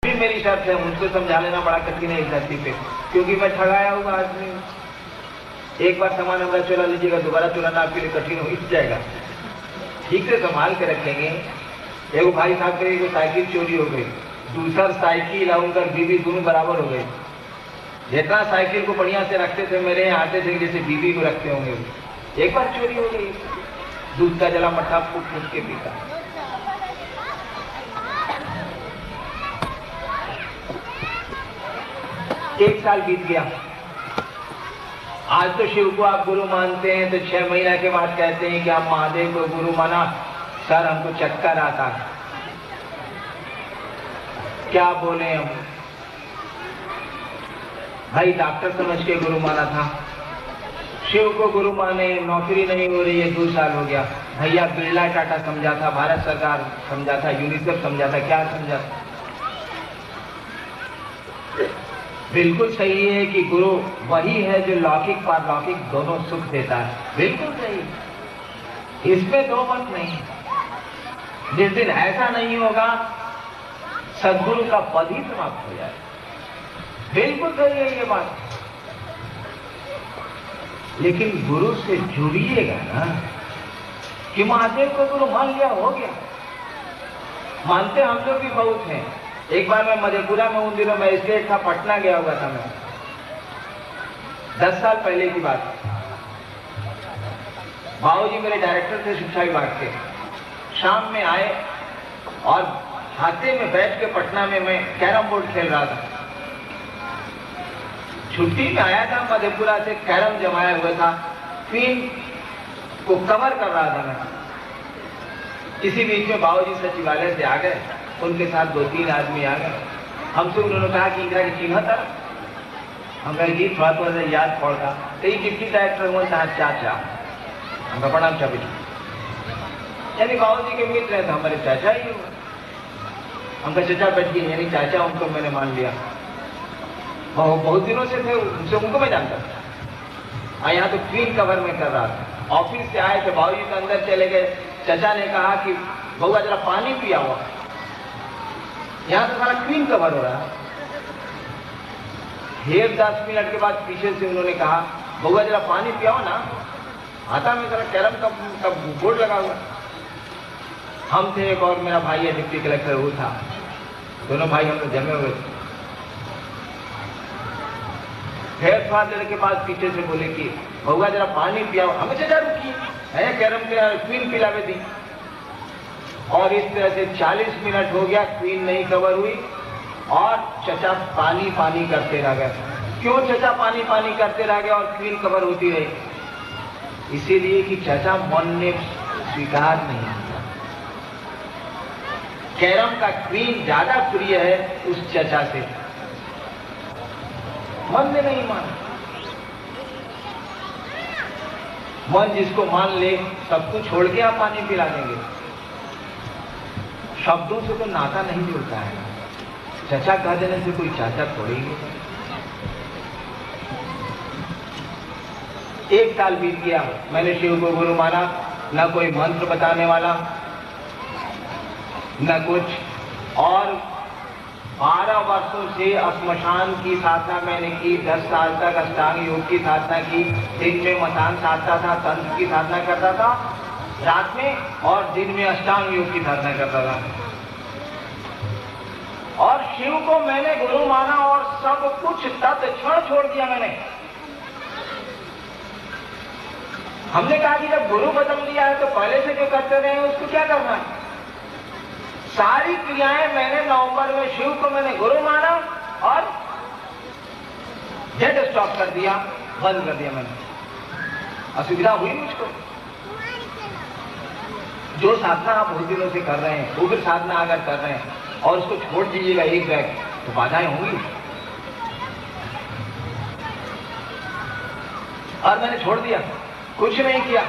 भी मेरी शर्त है, मुझको समझा लेना बड़ा कठिन है इस धरती पे, क्योंकि मैं ठगाया हुआ आदमी हूँ। एक बार सामान हमारा चुरा लीजिएगा, दोबारा चुराना आपके लिए कठिन हो जाएगा। ठीक से संभाल के रखेंगे। एगो भाई साहब के लिए साइकिल चोरी हो गई, दूसरा साइकिल और उनका बीवी दोनों बराबर हो गए। जितना साइकिल को बढ़िया से रखते थे, मेरे यहाँ आते थे जैसे बीवी को रखते होंगे। एक बार चोरी हो गई, दूध का जला मट्ठा फूट फूट के पीता। एक साल बीत गया। आज तो शिव को आप गुरु मानते हैं, तो 6 महीने के बाद कहते हैं कि आप महादेव को गुरु माना। सर हमको चक्कर आता, क्या बोले हम। भाई डॉक्टर समझ के गुरु माना था, शिव को गुरु माने, नौकरी नहीं हो रही है, 2 साल हो गया। भैया बिरला टाटा समझा था, भारत सरकार समझा था, यूनिसेफ समझा था, क्या समझा था। बिल्कुल सही है कि गुरु वही है जो लौकिक पारलौकिक दोनों सुख देता है, बिल्कुल सही, इसमें दो मत नहीं। जिस दिन ऐसा नहीं होगा सदगुरु का पद ही समाप्त हो जाए, बिल्कुल सही है ये बात। लेकिन गुरु से जुड़िएगा ना, कि महादेव को गुरु मान लिया हो गया। मानते हम लोग भी बहुत हैं। एक बार मैं मधेपुरा में, उन दिनों में स्टेट था, पटना गया हुआ था मैं, 10 साल पहले की बात। बाबूजी मेरे डायरेक्टर थे शिक्षा विभाग के। शाम में आए और हाथे में बैठ के पटना में मैं कैरम बोर्ड खेल रहा था। छुट्टी में आया था मधेपुरा से, कैरम जमाया हुआ था, क्वीन को कवर कर रहा था मैं। इसी बीच में बाबूजी सचिवालय से आ गए, उनके साथ 2-3 आदमी आ गए। हमसे उन्होंने कहा कि इंदिरा की चिन्ह था। हम कहे जी थोड़ा थोड़ा याद पड़ता, कई डिप्टी डायरेक्टर हुआ था चाचा, हम प्रणाम चाबी, यानी बाबूजी के मित्र हैं, तो हमारे चाचा ही हुआ। हम कहे चाचा बैठ गए, यानी चाचा उनको मैंने मान लिया। बहुत दिनों से थे उनसे, उनको मैं जानता था। यहाँ तो क्वीन कवर में कर रहा था। ऑफिस से आए थे, बाबूजी तो अंदर चले गए। चाचा ने कहा कि बउआ जरा पानी पिया हुआ, यहाँ तो सारा क्वीन कवर हो रहा है। 10 मिनट के बाद पीछे से उन्होंने कहा बउआ जरा पानी पियाओ ना, आता में जरा कैरम का बोर्ड लगा हुआ। हम थे, एक और मेरा भाई है डिप्टी कलेक्टर, वो था। दोनों भाई हम लोग जमे हुए थे। फिर थोड़ा देर के बाद पीछे से बोले कि बउआ जरा पानी पियाओ। हमें चाचा रुकी है, कैरम के क्वीन पिलावे दी। और इस तरह से 40 मिनट हो गया, क्वीन नहीं कवर हुई और चचा पानी पानी करते रह गए। क्यों चचा पानी पानी करते रह गए और क्वीन कवर होती रही? इसीलिए कि चचा मन ने स्वीकार नहीं किया। कैरम का क्वीन ज्यादा प्रिय है उस चचा से, मन ने नहीं माना। मन जिसको मान ले, सब कुछ छोड़ के आप पानी पिला देंगे। शब्दों से तो नाता नहीं जुड़ता है। चचा कह देने से कोई चाचा थोड़ी है। 1 साल बीत गया, मैंने शिव को गुरु माना, न कोई मंत्र बताने वाला न कुछ। और 12 वर्षों से श्मशान की साधना मैंने की। 10 साल तक अष्टांग योग की साधना की। दिन में मसान साधता था, तंत्र की साधना करता था रात में, और दिन में अष्टांग योग की साधना करता था। और शिव को मैंने गुरु माना और सब कुछ तत्क्षण छोड़ दिया मैंने। हमने कहा कि जब गुरु बदल दिया है तो पहले से जो करते रहे उसको क्या करना है। सारी क्रियाएं मैंने नवंबर में, शिव को मैंने गुरु माना और डेड स्टॉप कर दिया, बंद कर दिया मैंने। असुविधा हुई मुझको। जो साधना आप बहुत दिनों से कर रहे हैं, उग्र साधना अगर कर रहे हैं और उसको छोड़ दीजिएगा एक बैग, तो बाधाएं होंगी। और मैंने छोड़ दिया, कुछ नहीं किया।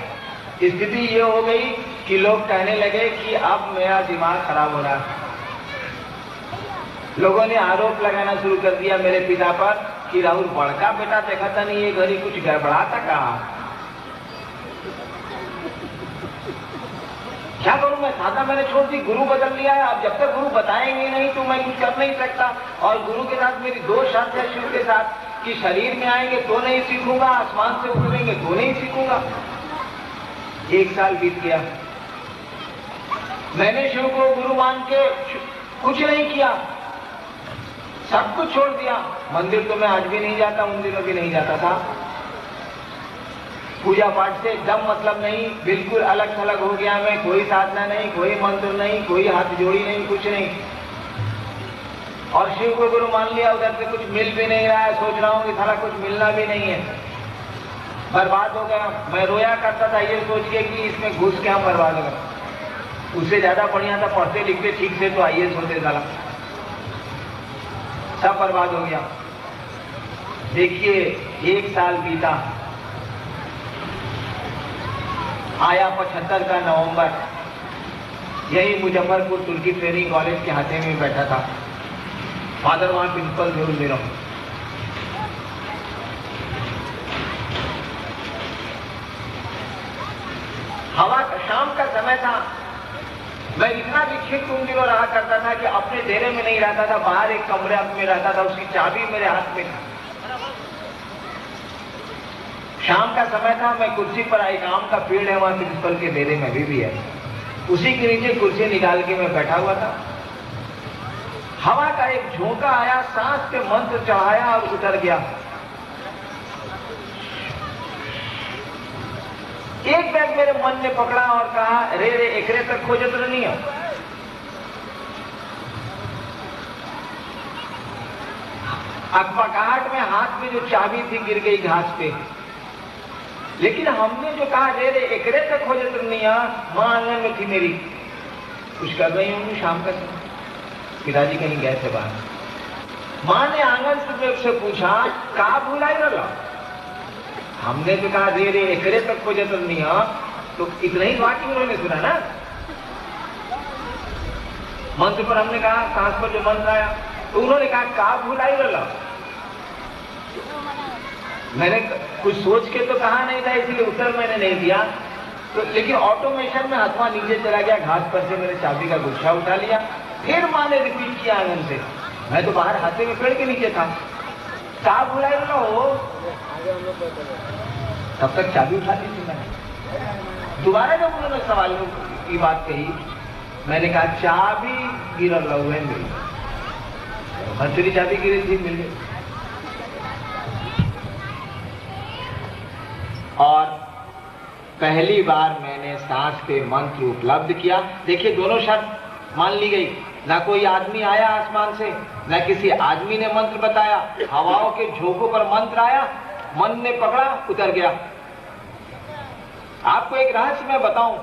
स्थिति ये हो गई कि लोग कहने लगे कि अब मेरा दिमाग खराब हो रहा है। लोगों ने आरोप लगाना शुरू कर दिया मेरे पिता पर कि राहुल बड़का बेटा देखा था नहीं, ये घड़ी कुछ गड़बड़ा था कहा। क्या करूं मैं, साधना मैंने छोड़ दी, गुरु बदल लिया है, अब जब तक गुरु बताएंगे नहीं तो मैं कुछ कर नहीं सकता। और गुरु के साथ मेरी दो शर्त है शिव के साथ, कि शरीर में आएंगे तो नहीं सीखूंगा, आसमान से उतरेंगे तो नहीं सीखूंगा। 1 साल बीत गया, मैंने शिव को गुरु मान के कुछ नहीं किया, सब कुछ छोड़ दिया। मंदिर तो मैं आज भी नहीं जाता, उन दिनों भी नहीं जाता था। पूजा पाठ से एकदम मतलब नहीं, बिल्कुल अलग थलग हो गया मैं, कोई साधना नहीं, कोई मंत्र नहीं, कोई हाथ जोड़ी नहीं, कुछ नहीं। और शिव को गुरु मान लिया, उधर से कुछ मिल भी नहीं रहा है, सोच रहा हूं कि सारा कुछ मिलना भी नहीं है, बर्बाद हो गया। मैं रोया करता था ये सोच के कि इसमें घुस के हम बर्बाद हो गए। उससे ज्यादा बढ़िया था, पढ़ते लिखते ठीक से तो IAS होते साला, सब बर्बाद हो गया। देखिए 1 साल बीता, आया 75 का नवंबर, यही मुजफ्फरपुर तुर्की ट्रेनिंग कॉलेज के हाथे में बैठा था। फादर वहां प्रिंसिपल थे मेरा। हवा शाम का समय था, मैं इतना विक्षिप्त उन दिनों रहा करता था कि अपने डेरे में नहीं रहता था, बाहर एक कमरे में रहता था, उसकी चाबी मेरे हाथ में था। शाम का समय था, मैं कुर्सी पर, एक आम का पेड़ है वहां प्रिंसिपल के डेरे में अभी भी है, उसी के नीचे कुर्सी निकाल के मैं बैठा हुआ था। हवा का एक झोंका आया, सांस पे मंत्र चढ़ाया और उतर गया। एक बैग मेरे मन ने पकड़ा और कहा, रे रे एकरे तक खोजत नहीं है। अकबकाहट में हाथ में जो चाबी थी गिर गई घास पे। लेकिन हमने जो कहा रे रे एकरे तक खोजत नहीं है, मां आंगन में थी मेरी, कुछ कर रही होंगी शाम का समय, पिताजी कहीं गए थे बाहर। मां ने आंगन से पूछा, कहा भुलाई रहा? हमने तो कहा रे रे एकरे तक खोजत नहीं है, तो इतना ही वाक्य उन्होंने सुना ना। मंत्र पर हमने कहा, सांस पर जो मंत्र आया, तो उन्होंने कहा कहा भुलाई रहा? मैंने कुछ सोच के तो कहा नहीं था, इसलिए उत्तर मैंने नहीं दिया। तो लेकिन ऑटोमेशन में हाथवा नीचे चला गया, घास पर से मैंने चाबी का गुच्छा उठा लिया। फिर माँ ने रिपीट किया आंगन से, मैं तो बाहर हाथे में पेड़ के नीचे था, कहा भुलाई रहा हो? तब तक चाबी उठा ली थी मैंने। दोबारा जब उन्होंने सवाल की बात कही, मैंने कहा चाबी गिर रहा हुआ है मेरी, दूसरी चाबी गिरी थी, मिल गई। और पहली बार मैंने सांस पे मंत्र उपलब्ध किया। देखिए दोनों शर्त मान ली गई, ना कोई आदमी आया आसमान से, ना किसी आदमी ने मंत्र बताया, हवाओं के झोंकों पर मंत्र आया, मन ने पकड़ा, उतर गया। आपको एक रहस्य मैं बताऊं,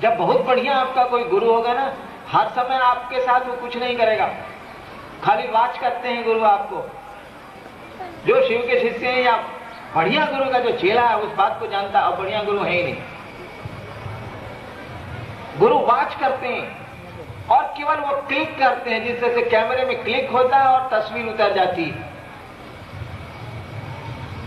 जब बहुत बढ़िया आपका कोई गुरु होगा ना, हर समय आपके साथ वो कुछ नहीं करेगा, खाली वाच करते हैं गुरु आपको। जो शिव के शिष्य हैं या बढ़िया गुरु का जो चेला है उस बात को जानता, अब बढ़िया गुरु है ही नहीं। गुरु वाच करते हैं और केवल वो क्लिक करते हैं, जिससे से कैमरे में क्लिक होता है और तस्वीर उतर जाती है।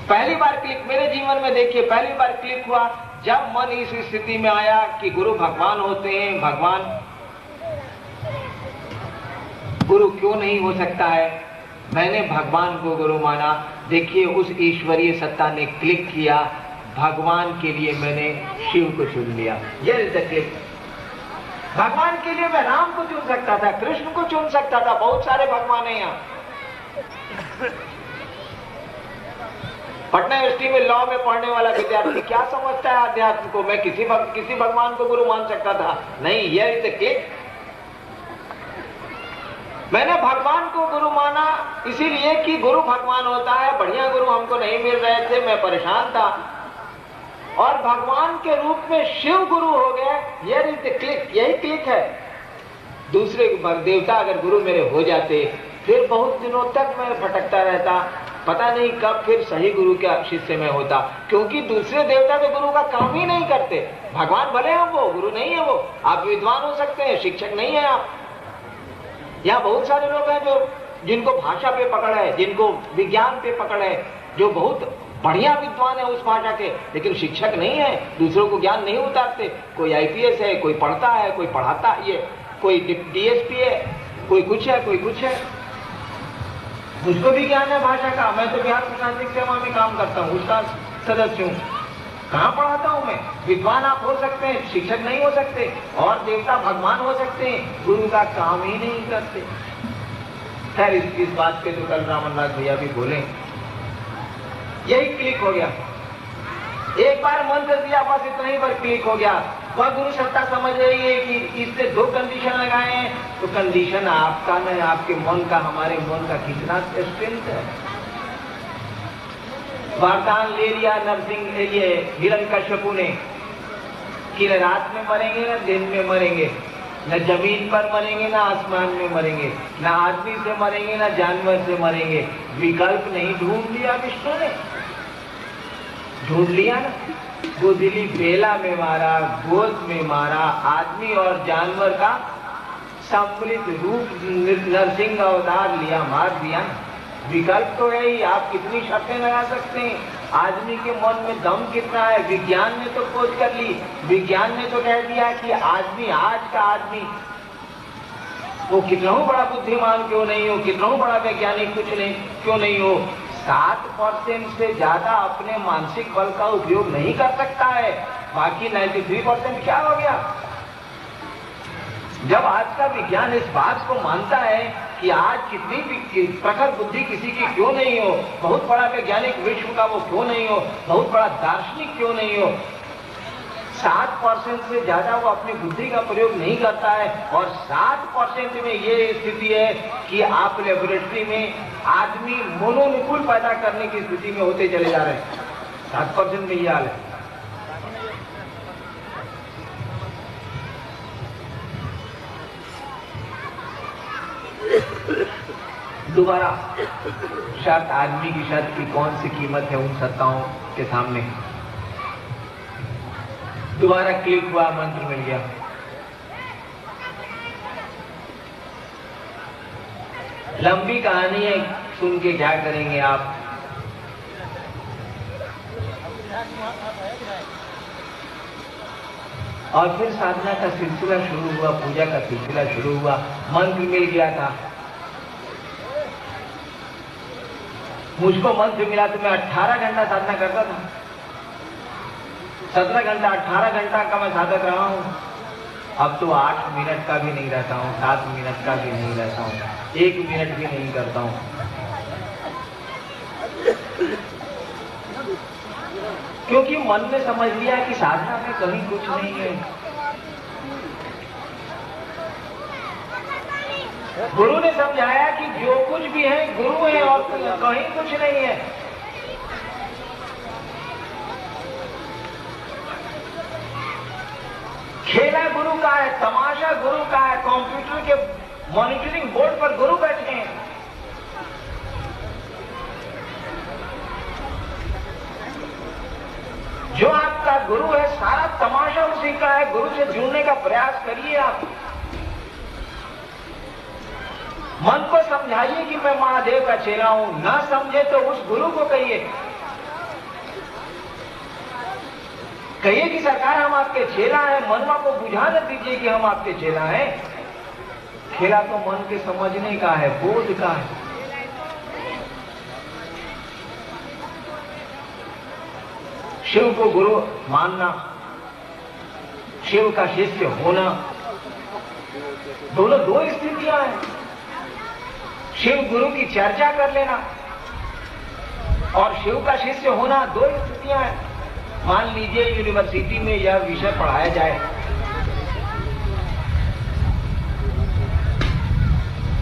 पहली बार क्लिक मेरे जीवन में देखिए, पहली बार क्लिक हुआ जब मन इस स्थिति में आया कि गुरु भगवान होते हैं, भगवान गुरु क्यों नहीं हो सकता है। मैंने भगवान को गुरु माना। देखिए उस ईश्वरीय सत्ता ने क्लिक किया, भगवान के लिए मैंने शिव को चुन लिया। ये क्लिक। भगवान के लिए मैं राम को चुन सकता था, कृष्ण को चुन सकता था, बहुत सारे भगवान हैं यहाँ। पटना यूनिवर्सिटी में लॉ में पढ़ने वाला विद्यार्थी क्या समझता है अध्यात्म को? मैं किसी भगवान को गुरु मान सकता था, नहीं। ये क्लिक। मैंने भगवान को गुरु माना इसीलिए कि गुरु भगवान होता है, बढ़िया गुरु हमको नहीं मिल रहे थे, मैं परेशान था, और भगवान के रूप में शिव गुरु हो गए। ये क्लिक, यही क्लिक है। दूसरे देवता अगर गुरु मेरे हो जाते, फिर बहुत दिनों तक मैं भटकता रहता, पता नहीं कब फिर सही गुरु का शिष्य में होता, क्योंकि दूसरे देवता तो गुरु का काम ही नहीं करते। भगवान भले हो, वो गुरु नहीं है। वो आप विद्वान हो सकते हैं, शिक्षक नहीं है आप। यहाँ बहुत सारे लोग हैं जो जिनको भाषा पे पकड़ है, जिनको विज्ञान पे पकड़ है, जो बहुत बढ़िया विद्वान है उस भाषा के, लेकिन शिक्षक नहीं है, दूसरों को ज्ञान नहीं उतारते। कोई आईपीएस है, कोई पढ़ता है, कोई पढ़ाता है, कोई डीएसपी है, कोई कुछ है, कोई कुछ है। मुझको भी ज्ञान है भाषा का, मैं तो बिहार प्रशासनिक सेवा में काम करता हूँ, उसका सदस्य हूँ। कहाँ पढ़ाता हूँ मैं? विद्वान आप हो सकते हैं, शिक्षक नहीं हो सकते, और देवता भगवान हो सकते हैं, गुरु का काम ही नहीं करते। खैर इस बात पे तो कल रामनलाल भैया भी बोले, यही क्लिक हो गया। एक बार मंत्र दिया, बस इतना ही पर क्लिक हो गया। वह गुरु सत्ता समझ रही है कि इससे 2 कंडीशन लगाए हैं, तो कंडीशन आपका न आपके मन का, हमारे मन का कितना स्ट्रेंथ है। वरदान ले लिया नरसिंह, ये हिरण्यकश्यपु ने, कि न रात में मरेंगे न दिन में मरेंगे, न जमीन पर मरेंगे न आसमान में मरेंगे, न आदमी से मरेंगे न जानवर से मरेंगे। विकल्प नहीं ढूंढ लिया विष्णु ने, ढूंढ लिया ना। गुदली बेला में मारा, गोद में मारा, आदमी और जानवर का सम्मिलित रूप नरसिंह अवतार लिया, मार दिया। विकल्प तो है ही, आप कितनी शर्तें लगा सकते हैं। आदमी के मन में दम कितना है, विज्ञान ने तो खोज कर ली। विज्ञान ने तो कह दिया कि आदमी, आज का आदमी, वो कितना बड़ा बुद्धिमान क्यों नहीं हो, कितना बड़ा वैज्ञानिक कुछ नहीं क्यों नहीं हो, 7% से ज्यादा अपने मानसिक बल का उपयोग नहीं कर सकता है। बाकी 93% क्या हो गया? जब आज का विज्ञान इस बात को मानता है कि आज कितनी भी प्रखर बुद्धि किसी की क्यों नहीं हो, बहुत बड़ा वैज्ञानिक विश्व का वो क्यों नहीं हो, बहुत बड़ा दार्शनिक क्यों नहीं हो, 7% से ज्यादा वो अपनी बुद्धि का प्रयोग नहीं करता है। और 7% में ये स्थिति है कि आप लेबोरेटरी में आदमी मनोनुकूल पैदा करने की स्थिति में होते चले जा रहे हैं। 7% में ये हाल है। दोबारा शर्त, आदमी की शर्त की कौन सी कीमत है उन सत्ताओं के सामने? दोबारा क्लिक हुआ, मंत्र मिल गया। लंबी कहानी है, सुन के क्या करेंगे आप? और फिर साधना का सिलसिला शुरू हुआ, पूजा का सिलसिला शुरू हुआ। मंत्र मिल गया था, मुझको मंत्र मिला तो मैं 18 घंटा साधना करता था। 17 घंटा 18 घंटा का मैं साधक रहा हूं। अब तो 8 मिनट का भी नहीं रहता हूं, 7 मिनट का भी नहीं रहता हूं, 1 मिनट भी नहीं करता हूं। क्योंकि मन ने समझ लिया कि साधना में कहीं कुछ नहीं है। गुरु ने समझाया कि जो कुछ भी है गुरु है और कहीं कुछ नहीं है। खेला गुरु का है, तमाशा गुरु का है, कंप्यूटर के मॉनिटरिंग बोर्ड पर गुरु बैठे हैं। जो आपका गुरु है, सारा तमाशा उसी का है। गुरु से जुड़ने का प्रयास करिए आप। मन को समझाइए कि मैं महादेव का चेला हूं, ना समझे तो उस गुरु को कहिए, कि सरकार हम आपके चेला हैं। मनवा को बुझा न दीजिए कि हम आपके चेला हैं। खेला तो मन के समझने का है, बोध का है। शिव को गुरु मानना, शिव का शिष्य होना, दोनों 2 स्थितियां हैं। शिव गुरु की चर्चा कर लेना और शिव का शिष्य होना 2 स्थितियां हैं। मान लीजिए यूनिवर्सिटी में यह विषय पढ़ाया जाए,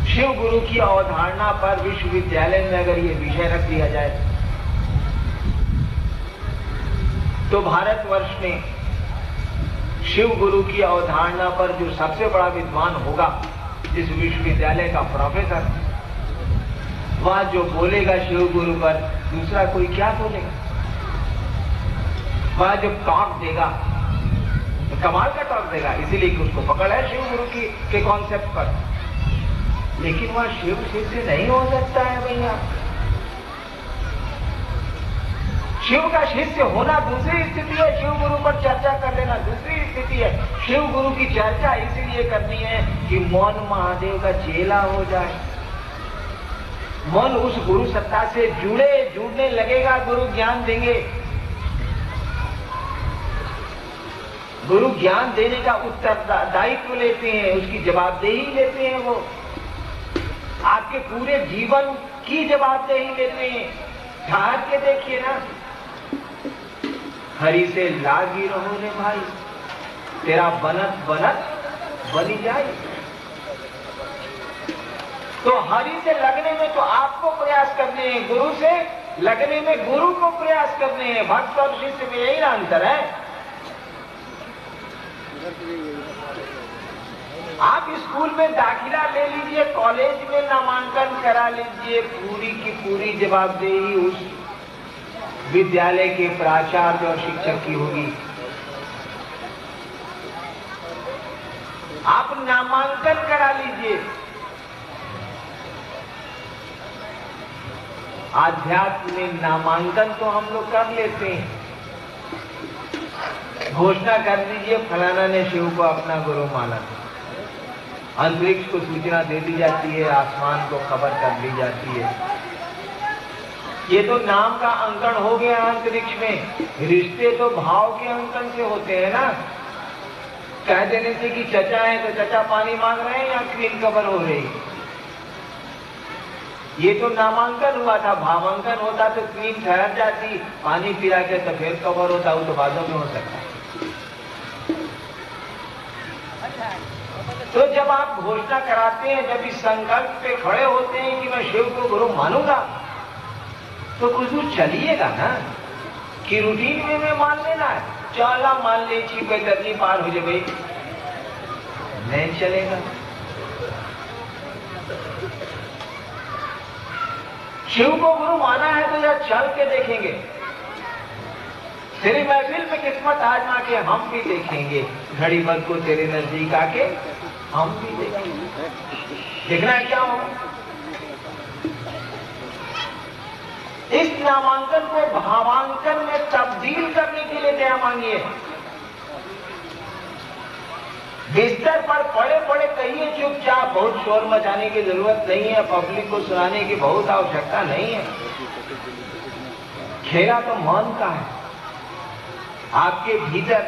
शिव गुरु की अवधारणा पर विश्वविद्यालय में अगर ये विषय रख दिया जाए, तो भारतवर्ष में शिव गुरु की अवधारणा पर जो सबसे बड़ा विद्वान होगा, जिस विश्वविद्यालय का प्रोफेसर, वह जो बोलेगा शिव गुरु पर, दूसरा कोई क्या बोलेगा? वह जब टॉक देगा तो कमाल का टॉक देगा, इसीलिए कि उसको पकड़ है शिव गुरु के कॉन्सेप्ट पर। लेकिन वह शिव शिष्य नहीं हो सकता है भैया। शिव का शिष्य होना दूसरी स्थिति है, शिव गुरु पर चर्चा कर लेना दूसरी स्थिति है। शिव गुरु की चर्चा इसीलिए करनी है कि मन महादेव का चेला हो जाए, मन उस गुरु सत्ता से जुड़ने लगेगा, गुरु ज्ञान देंगे। गुरु ज्ञान देने का उत्तरदायित्व लेते हैं, उसकी जवाबदेही लेते हैं, वो आपके पूरे जीवन की जवाबदेही लेते हैं। ठहर के देखिए ना, हरि से लागी रहो रे भाई, तेरा बनत बनी जाए। तो हरि से लगने में तो आपको प्रयास करने हैं, गुरु से लगने में गुरु को प्रयास करने हैं। भक्त और शिष्य में यही अंतर है। आप स्कूल में दाखिला ले लीजिए, कॉलेज में नामांकन करा लीजिए, पूरी की पूरी जवाबदेही उस विद्यालय के प्राचार्य और शिक्षक की होगी। आप नामांकन करा लीजिए। आध्यात्म में नामांकन तो हम लोग कर लेते हैं, घोषणा कर दीजिए फलाना ने शिव को अपना गुरु माना, अंतरिक्ष को सूचना दे दी जाती है, आसमान को खबर कर दी जाती है। ये तो नाम का अंकन हो गया अंतरिक्ष में। रिश्ते तो भाव के अंकन से होते हैं ना। कह देने से कि चचा है तो चचा पानी मांग रहे हैं या क्वीन कबर हो रही। ये तो नामांकन हुआ था, भावांकन होता तो क्वीन ठहर जाती, पानी पिला के तो फिर कबर होता, वो तो बादों में हो सकता। तो जब आप घोषणा कराते हैं, जब इस संकल्प पे खड़े होते हैं कि मैं शिव को गुरु मानूंगा, तो कुछ दूर चलिएगा ना, कि रूटीन में मैं मान लेना है, चला मान ले छी कोई तरनी पार हो जाए, नहीं चलेगा। शिव को गुरु माना है तो यह चल के देखेंगे। तेरी महफिल में किस्मत आजमा के हम भी देखेंगे, घड़ी भर को तेरे नजदीक आके हम भी देखेंगे। देखना है क्या होगा। इस नामांकन को भावांकन में तब्दील करने के लिए दया मांगिए। बिस्तर पर पड़े पड़े कहिए चुपचाप, बहुत शोर मचाने की जरूरत नहीं है, पब्लिक को सुनाने की बहुत आवश्यकता नहीं है। खेला तो मन का है, आपके भीतर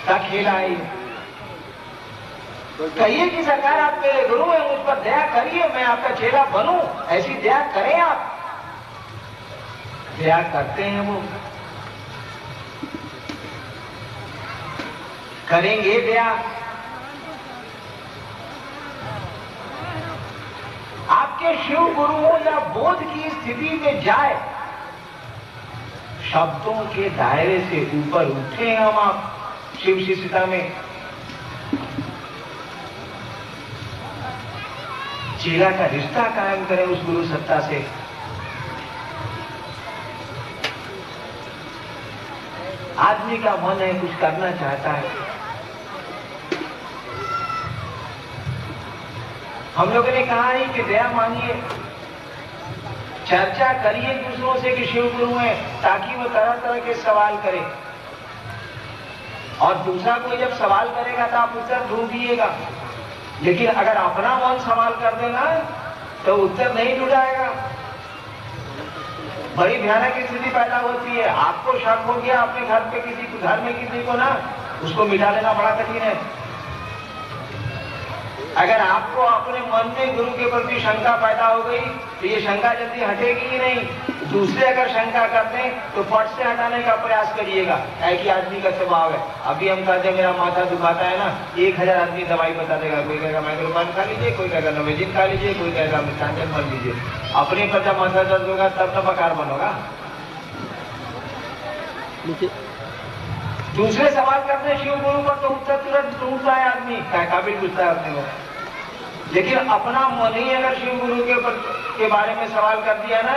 का खेला है। कहिए कि सरकार आप मेरे गुरु हैं, मुझ पर दया करिए, मैं आपका चेला बनूं, ऐसी दया करें आप। दया करते हैं वो, करेंगे दया। आपके शिव गुरुओं या बोध की स्थिति में जाए, शब्दों के दायरे से ऊपर उठे हम आप शिव शिष्यता में। चेला का रिश्ता कायम करें उस गुरु सत्ता से। आदमी का मन है, कुछ करना चाहता है। हम लोगों ने कहा है कि दया मांगिए, चर्चा करिए दूसरों से कि शिव गुरु हैं, ताकि वो तरह तरह के सवाल करें। और दूसरा कोई जब सवाल करेगा तो आप उत्तर ढूंढिएगा। लेकिन अगर अपना मन सवाल कर देना तो उत्तर नहीं ढूंढाएगा। बड़ी भयानक स्थिति पैदा होती है। आपको शक हो गया अपने घर पे घर में किसी को ना, उसको मिटा लेना बड़ा कठिन है। अगर आपको अपने मन में गुरु के प्रति शंका पैदा हो गई तो ये शंका जल्दी हटेगी ही नहीं। दूसरे अगर शंका करते हैं तो फट से हटाने का प्रयास करिएगा। ऐसी आदमी का स्वभाव है। अभी हम कहते हैं मेरा माथा दुखाता है ना, 1000 आदमी दवाई बता देगा। कोई कहेगा माइक्रोपान खा लीजिए, कोई कहेगा नोवेजिन खा लीजिए, कोई कहेगा मिथांजन मत लीजिए। अपने पर जब माथा दर्द होगा तब तो बकार बनोगा। दूसरे सवाल करते हैं शिव गुरु पर तो उत्तर तुरंत ढूंढता है आदमी, काबिल पूछता है अपने को। लेकिन अपना मन ही अगर शिव गुरु के बारे में सवाल कर दिया ना,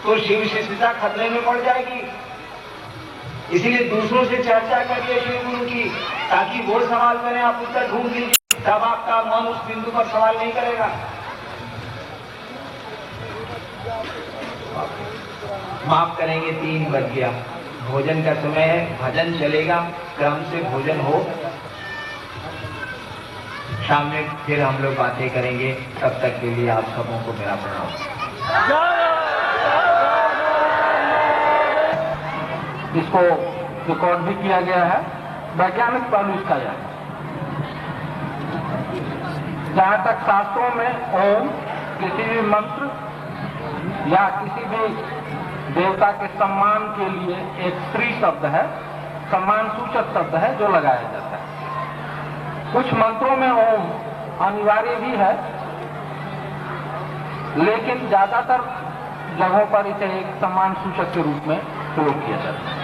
तो शिव शिष्यता खतरे में पड़ जाएगी। इसीलिए दूसरों से चर्चा करिए शिव गुरु की, ताकि वो सवाल करें, आप उत्तर ढूंढ लीजिए। तब आपका मन उस बिंदु पर सवाल नहीं करेगा। माफ करेंगे 3 बज गया, भोजन का समय है, भजन चलेगा, क्रम से भोजन हो, शाम में फिर हम लोग बातें करेंगे। तब तक के लिए आप सबों को मेरा प्रणाम। इसको रिकॉर्ड भी किया गया है, वैज्ञानिक पहलू इसका यह है। जहां तक शास्त्रों में ओम किसी भी मंत्र या किसी भी देवता के सम्मान के लिए एक श्री शब्द है, सम्मान सूचक शब्द है जो लगाया जाता है। कुछ मंत्रों में ओम अनिवार्य भी है, लेकिन ज्यादातर जगहों पर इसे एक सम्मान सूचक के रूप में प्रयोग किया जाता है।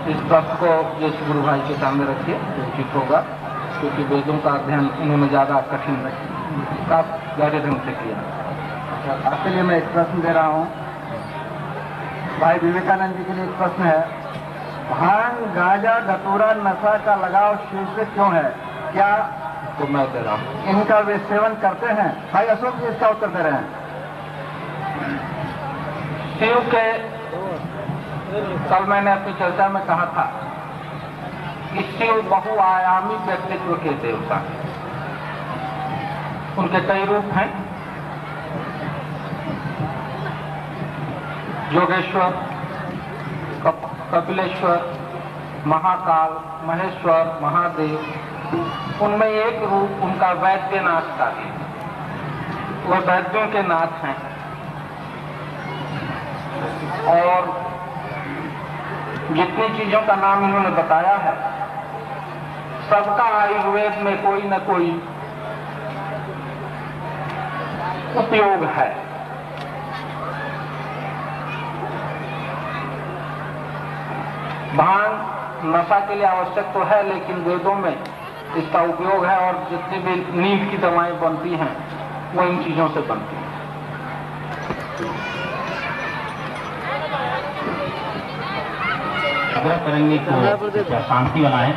इस प्रश्न को जैसे गुरु भाई के सामने रखिए तो उचित होगा, क्योंकि वेदों का अध्ययन उन्होंने ज्यादा कठिन गहरे ढंग से किया। आपके लिए मैं एक प्रश्न दे रहा हूँ। भाई विवेकानंद जी के लिए एक प्रश्न है, भांग, गांजा, धतूरा, नशा का लगाव शिव से क्यों है? क्या तो मैं दे रहा हूँ, इनका वे सेवन करते हैं? भाई अशोक जी इसका उत्तर दे रहे हैं। शिव के, कल मैंने अपनी चर्चा में कहा था कि शिव बहुआयामी व्यक्तित्व के देवता हैं। उनके कई रूप हैं, योगेश्वर, कपिलेश्वर, महाकाल, महेश्वर, महादेव। उनमें एक रूप उनका वैद्यनाथ का भी, वो वैद्यों के नाथ हैं। और जितनी चीजों का नाम इन्होंने बताया है, सबका आयुर्वेद में कोई न कोई उपयोग है। भांग नशा के लिए आवश्यक तो है, लेकिन वेदों में इसका उपयोग है, और जितनी भी नींद की दवाएं बनती हैं वो इन चीजों से बनती हैं। आग्रह करेंगे कि शांति बनाए।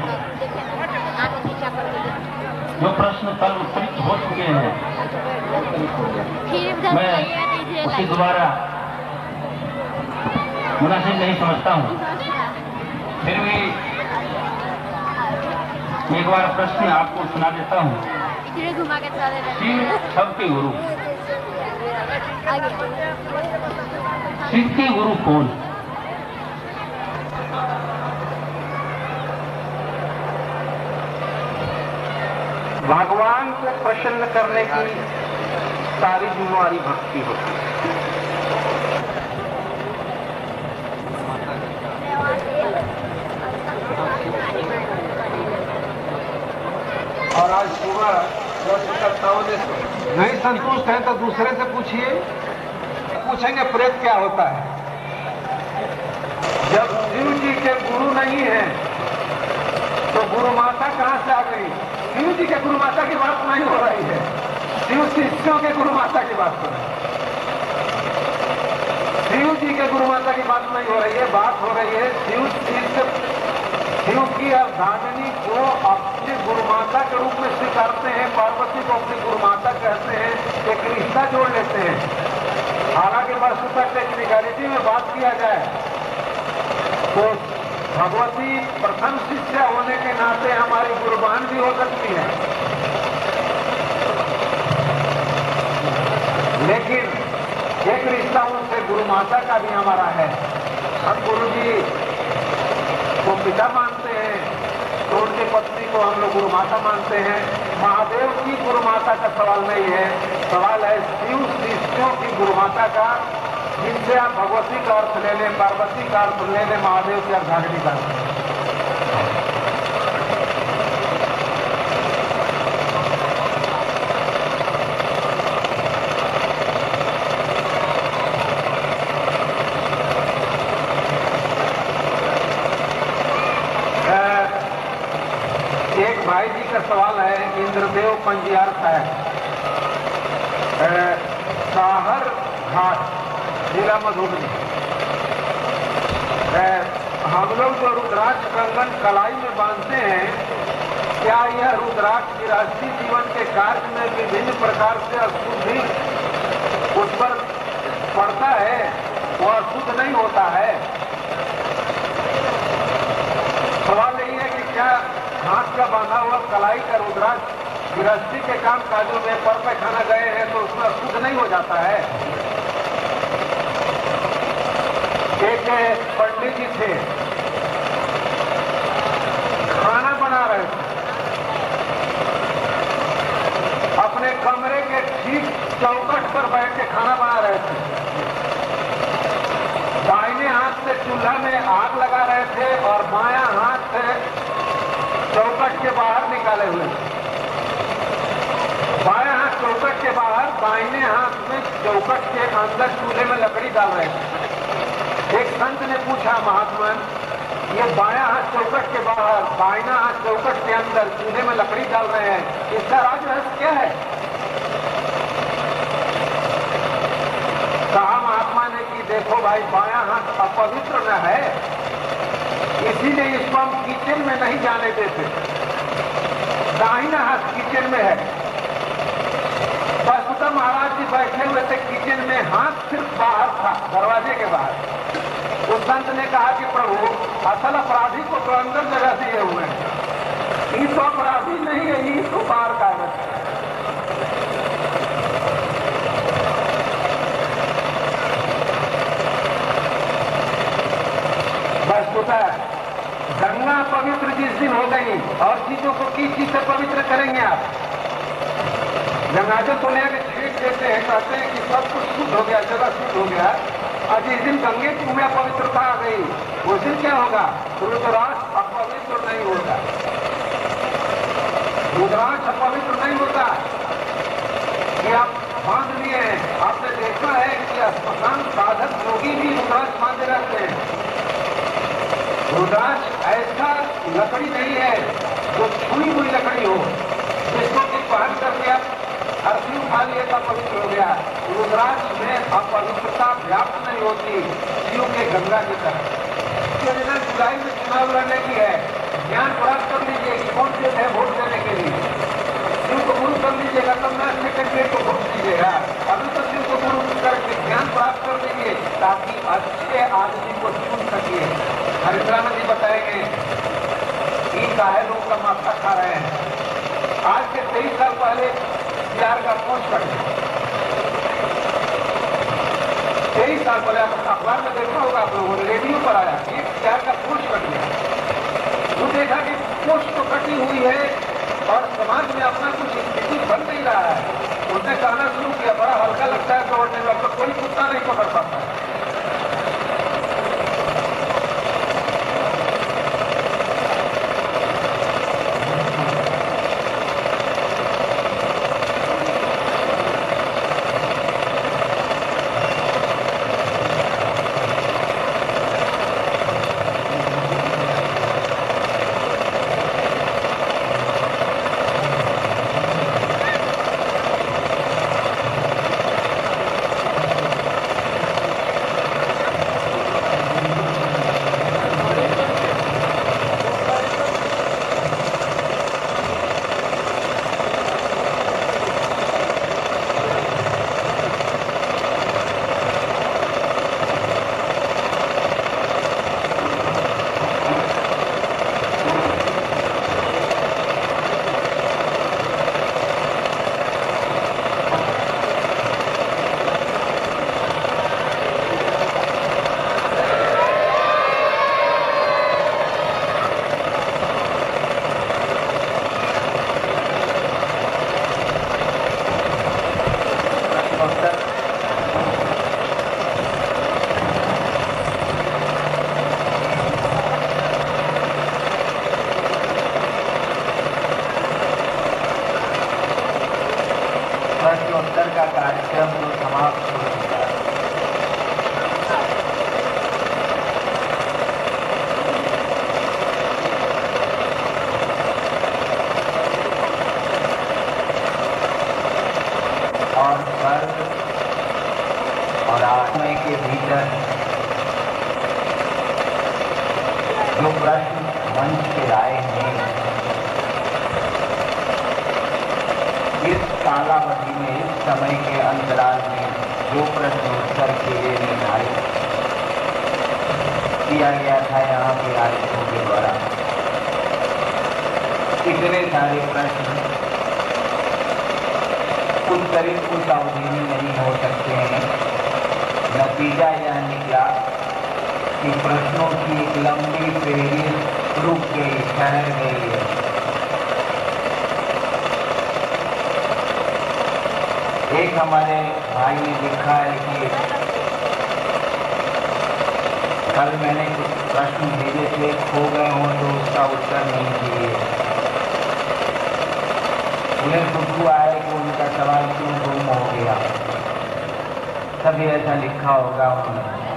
जो प्रश्न कल उत्तरित हो चुके हैं, मैं उसे दोबारा मुनासिब नहीं समझता हूँ। फिर भी एक बार प्रश्न आपको सुना देता हूँ। शिव सबके गुरु, शिव के गुरु कौन? भगवान को प्रसन्न करने की सारी जिम्मेवारी भक्ति होती है। और आज सुबह दर्शकर्ताओं ने नहीं संतुष्ट है तो दूसरे से पूछिए, पूछेंगे प्रेत क्या होता है। जब शिव जी के गुरु नहीं है तो गुरु माता कहां से आ गई? शिव जी के गुरु माता की बात नहीं हो रही है, शिव शिष्यों के गुरु माता की बात हो रही है। शिव जी के गुरु माता की बात नहीं हो रही है, बात हो रही है शिव शिष्य, शिव की अर्धांगिनी को अपने गुरु माता के रूप में स्वीकारते हैं, पार्वती को अपनी गुरु माता कहते हैं, एक रिश्ता जोड़ लेते हैं। हालांकि वस्तुतः टेक्निकलिटी में बात किया जाए तो भगवती प्रथम शिष्या होने के नाते हमारी गुरुबान भी हो सकती है, लेकिन एक रिश्ता उनसे गुरु माता का भी हमारा है। हम गुरु जी को पिता मानते हैं तो उनकी पत्नी को हम लोग गुरु माता मानते हैं। महादेव की गुरु माता का सवाल नहीं है, सवाल है शिव शिष्यों की गुरु माता का, जिनसे आप भगवती का अर्थ ले लें, पार्वती का अर्थ ले लें, महादेव की अर्धांगिनी का अर्थ। एक भाई जी का सवाल है, इंद्रदेव पंजियार साहब, साहर घाट, जिला मधुबनी। हम लोग जो रुद्राक्ष कंगन कलाई में बांधते हैं क्या यह रुद्राक्ष गृहस्थी जीवन के कार्य में विभिन्न प्रकार से अशुद्धि उस पर पड़ता है, वो अशुद्ध नहीं होता है? सवाल यही है कि क्या हाथ का बांधा हुआ कलाई का रुद्राक्ष गृहस्थी के काम काजों में पर पैखाना गए हैं तो उसमें अशुद्ध नहीं हो जाता है? एक पंडित जी थे, खाना बना रहे थे, अपने कमरे के ठीक चौखट पर बैठ के खाना बना रहे थे। दाहिने हाथ से चूल्हा में आग लगा रहे थे और बायां हाथ से चौखट के बाहर निकाले हुए थे। बायां हाथ चौखट के बाहर, दाहिने हाथ में चौखट के अंदर चूल्हे में लकड़ी डाल रहे थे। एक संत ने पूछा, महात्मन, ये बायां हाथ चौखट के बाहर, दाहिना हाथ चौखट के अंदर चूल्हे में लकड़ी डाल रहे हैं, इसका राज रहस्य क्या है? कहा महात्मा ने कि देखो भाई, बायां हाथ अपवित्र न है, इसीलिए इसको हम किचन में नहीं जाने देते। दाहिना हाथ किचन में है। वसुधा महाराज जी बैठे हुए थे किचन में, हाथ सिर्फ बाहर था, दरवाजे के बाहर। उस संत ने कहा कि प्रभु, असल अपराधी को तो अंदर जगह दिए हुए हैं, ये तो अपराधी नहीं है, ये तो बाहर का है। वस्तुतः गंगा पवित्र जिस दिन हो गई, और चीजों को किस चीज से पवित्र करेंगे आप? गंगाजल को लेकर छीट देते हैं, कहते हैं कि सब कुछ शुद्ध हो गया, जगह शुद्ध हो गया। और जिस दिन गंगे में अपवित्रता आ गई, उस दिन क्या होगा? रुद्राक्ष अपवित्र नहीं होता। रुद्राक्ष अपवित्र नहीं होता कि आप बांध लिए हैं। आपने देखा है कि अस्पताल साधक योगी भी रुद्राक्ष बांधे रहते हैं। रुद्राक्ष ऐसा लकड़ी नहीं है जो छुई हुई लकड़ी हो, जिसको कि पहन करके आप अर्थी उठा लिए तो पवित्र हो गया। रुद्राक्ष में अपवित्रता व्याप्त नहीं होती, शिव के गंगा की तरह। जुलाई में चुनाव लड़ने की है, ज्ञान प्राप्त कर लीजिए कि कौन से है वोट देने के लिए। शिव को गुरु कर लीजिएगा, तब मैं अच्छे कैंडिडेट को वोट दीजिएगा। अभी तो शिव को गुरु करके ज्ञान प्राप्त कर लीजिए, ताकि अच्छे आदमी को चुन सकिए। हरिद्राम जी बताएंगे कि काहे लोग का माथा खा रहे हैं। आज के 23 साल पहले प्यार का पोस्ट कर 23 साल पहले अखबार में देखा होगा आप लोगों ने, रेडियो पर आया, एक प्यार का पोस्ट कट गया। तो देखा कि पोस्ट तो कटी हुई है और समाज में अपना कुछ स्थिति बन नहीं रहा है। उसने कहना शुरू किया, बड़ा हल्का लगता है दौड़ने में, अब तो कोई कुत्ता नहीं पकड़ पाता है। प्रश्नोत्तर का कार्यक्रम तो समाप्त हो चुका है। और स्वर्ग और आत्मा के भीतर जो प्रश्न मंच पे आए हैं, इस कालावधि में, इस समय के अंतराल में जो प्रश्नोत्तर के लिए निर्धारित किया गया था यहाँ के आयोजकों के द्वारा, इतने सारे प्रश्न उत्तरित उस अवधि में नहीं हो सकते हैं। नतीजा यह निकला कि प्रश्नों की एक लंबी फेहरिस्त रुक गई, ठहर गई है। एक हमारे भाई ने लिखा है कि कल मैंने कुछ प्रश्न भेजे थे, खो गए हों तो उसका उत्तर नहीं दिए। उन्हें दुख हुआ है कि उनका सवाल क्यों गुम हो गया। तभी ऐसा लिखा होगा उन्होंने।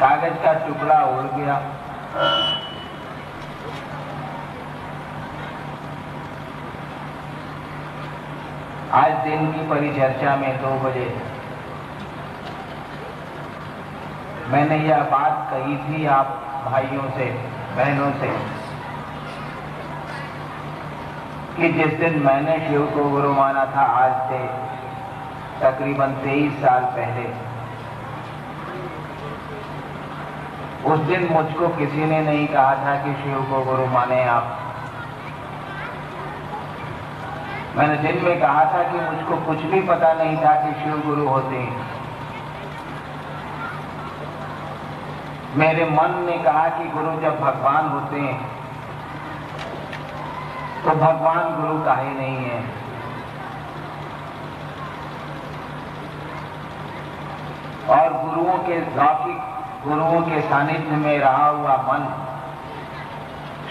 कागज का टुकड़ा उड़ गया। आज दिन की परिचर्चा में 2 बजे मैंने यह बात कही थी आप भाइयों से, बहनों से, कि जिस दिन मैंने शिव को गुरु माना था, आज से तकरीबन 23 साल पहले, उस दिन मुझको किसी ने नहीं कहा था कि शिव को गुरु माने आप। मैंने दिन में कहा था कि मुझको कुछ भी पता नहीं था कि शिव गुरु होते हैं। मेरे मन ने कहा कि गुरु जब भगवान होते हैं तो भगवान गुरु काहे नहीं है। और गुरुओं के लौकिक गुरुओं के सानिध्य में रहा हुआ मन,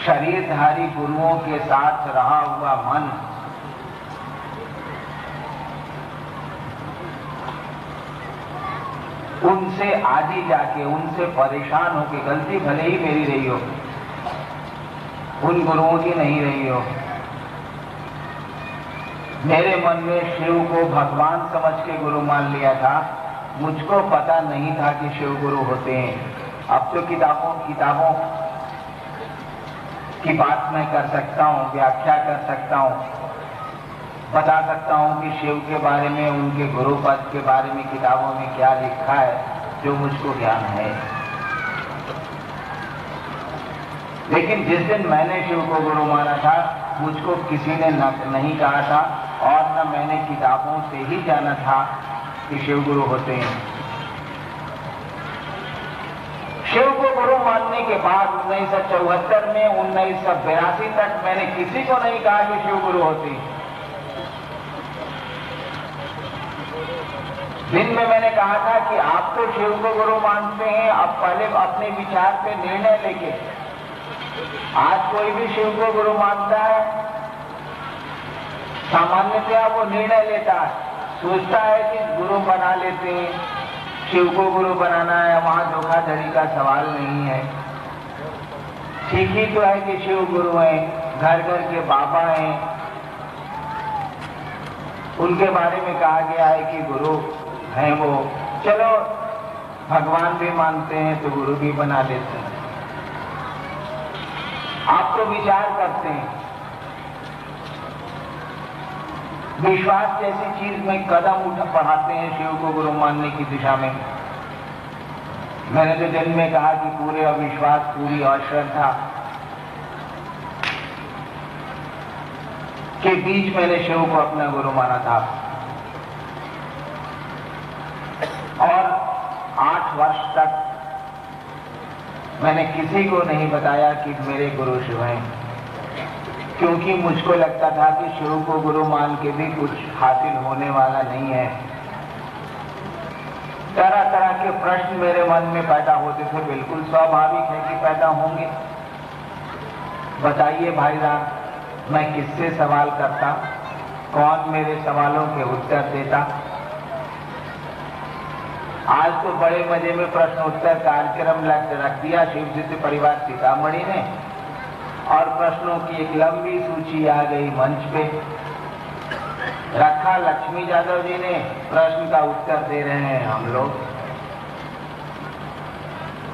शरीरधारी गुरुओं के साथ रहा हुआ मन, उनसे आदि जाके, उनसे परेशान होके, गलती भले ही मेरी रही हो, उन गुरुओं की नहीं रही हो, मेरे मन में शिव को भगवान समझ के गुरु मान लिया था। मुझको पता नहीं था कि शिव गुरु होते हैं। अब तो किताबों की बात मैं कर सकता हूँ, व्याख्या कर सकता हूँ, बता सकता हूँ कि शिव के बारे में, उनके गुरु पद के बारे में किताबों में क्या लिखा है, जो मुझको ज्ञान है। लेकिन जिस दिन मैंने शिव को गुरु माना था, मुझको किसी ने नहीं कहा था और न मैंने किताबों से ही जाना था कि शिव गुरु होते हैं। शिव को गुरु मानने के बाद 1974 में 1982 तक मैंने किसी को नहीं कहा कि शिव गुरु होते हैं। दिन में मैंने कहा था कि आप तो शिव को गुरु मानते हैं, अब पहले अपने विचार पे निर्णय लेके, आज कोई भी शिव को गुरु मानता है, सामान्यतया वो निर्णय लेता है, सोचता है कि गुरु बना लेते हैं, शिव को गुरु बनाना है, वहां धोखाधड़ी का सवाल नहीं है। ठीक ही तो है कि शिव गुरु हैं, घर घर के बाबा हैं, उनके बारे में कहा गया है कि गुरु हैं वो। चलो भगवान भी मानते हैं तो गुरु भी बना लेते हैं। आप तो विचार करते हैं। विश्वास जैसी चीज में कदम बढ़ाते हैं शिव को गुरु मानने की दिशा में। मैंने तो दिन में कहा कि पूरे अविश्वास, पूरी अश्रद्धा के बीच मैंने शिव को अपना गुरु माना था। और 8 वर्ष तक मैंने किसी को नहीं बताया कि मेरे गुरु शिव हैं, क्योंकि मुझको लगता था कि शिव को गुरु मान के भी कुछ हासिल होने वाला नहीं है। तरह तरह के प्रश्न मेरे मन में पैदा होते थे। बिल्कुल स्वाभाविक है कि पैदा होंगे। बताइए भाई राम, मैं किससे सवाल करता, कौन मेरे सवालों के उत्तर देता। आज तो बड़े मजे में प्रश्नोत्तर कार्यक्रम रख दिया शिव सिद्ध परिवार सीतामढ़ी ने, और प्रश्नों की एक लंबी सूची आ गई मंच पे। रखा लक्ष्मी यादव जी ने, प्रश्न का उत्तर दे रहे हैं हम लोग।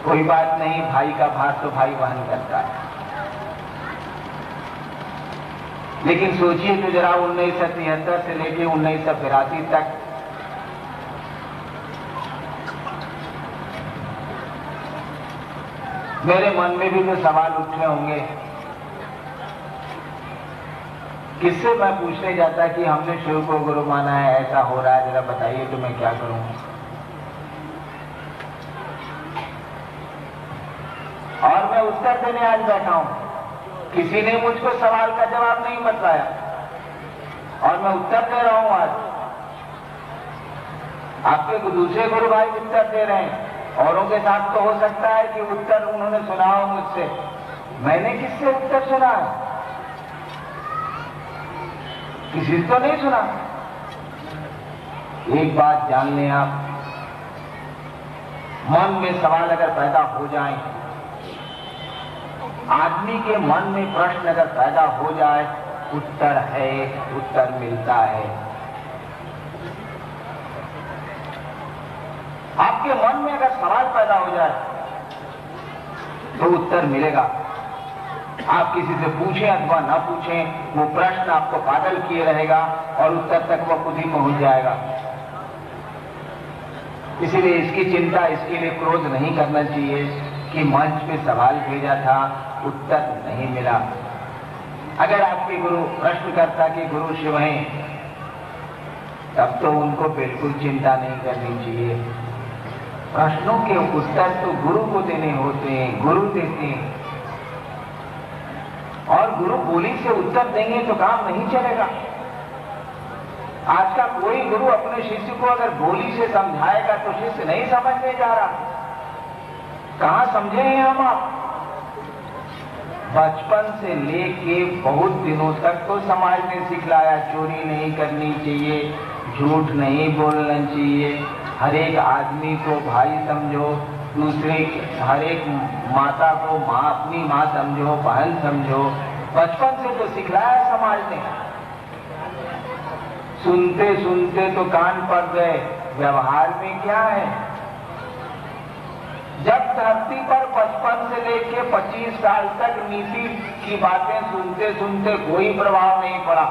कोई बात नहीं, भाई का भार तो भाई वहन करता है। लेकिन सोचिए तो जरा 1973 से लेके 1982 तक मेरे मन में भी तो सवाल उठे होंगे। किससे मैं पूछने जाता कि हमने शिव को गुरु माना है, ऐसा हो रहा है, जरा बताइए तो मैं क्या करूं। और मैं उत्तर देने आज बैठा हूं, किसी ने मुझको सवाल का जवाब नहीं बताया और मैं उत्तर दे रहा हूं। आज आपके दूसरे गुरु भाई उत्तर दे रहे हैं, औरों के साथ तो हो सकता है कि उत्तर उन्होंने सुना हो मुझसे, मैंने किससे उत्तर सुना है? किसी से तो नहीं सुना। एक बात जान लें आप, मन में सवाल अगर पैदा हो जाए, आदमी के मन में प्रश्न अगर पैदा हो जाए, उत्तर है, उत्तर मिलता है। आपके मन में अगर सवाल पैदा हो जाए तो उत्तर मिलेगा। आप किसी से पूछें अथवा ना पूछें, वो प्रश्न आपको पागल किए रहेगा और उत्तर तक वो खुद ही पहुंच जाएगा। इसीलिए इसकी चिंता, इसके लिए क्रोध नहीं करना चाहिए कि मंच पे सवाल भेजा था, उत्तर नहीं मिला। अगर आपके गुरु प्रश्नकर्ता के गुरु शिव हैं, तब तो उनको बिल्कुल चिंता नहीं करनी चाहिए। प्रश्नों के उत्तर तो गुरु को देने होते हैं, गुरु देते हैं। और गुरु बोली से उत्तर देंगे तो काम नहीं चलेगा। आज का कोई गुरु अपने शिष्य को अगर बोली से समझाएगा तो शिष्य नहीं समझने जा रहा। कहां समझे हैं हम आप? बचपन से लेके बहुत दिनों तक तो समाज ने सिखलाया, चोरी नहीं करनी चाहिए, झूठ नहीं बोलना चाहिए, हर एक आदमी को भाई समझो, दूसरे हर एक माता को माँ, अपनी माँ समझो, बहन समझो। बचपन से तो सिखलाया समाज ने। सुनते सुनते तो कान पड़ गए, व्यवहार में क्या है? जब धरती पर बचपन से लेके 25 साल तक नीति की बातें सुनते सुनते कोई प्रभाव नहीं पड़ा,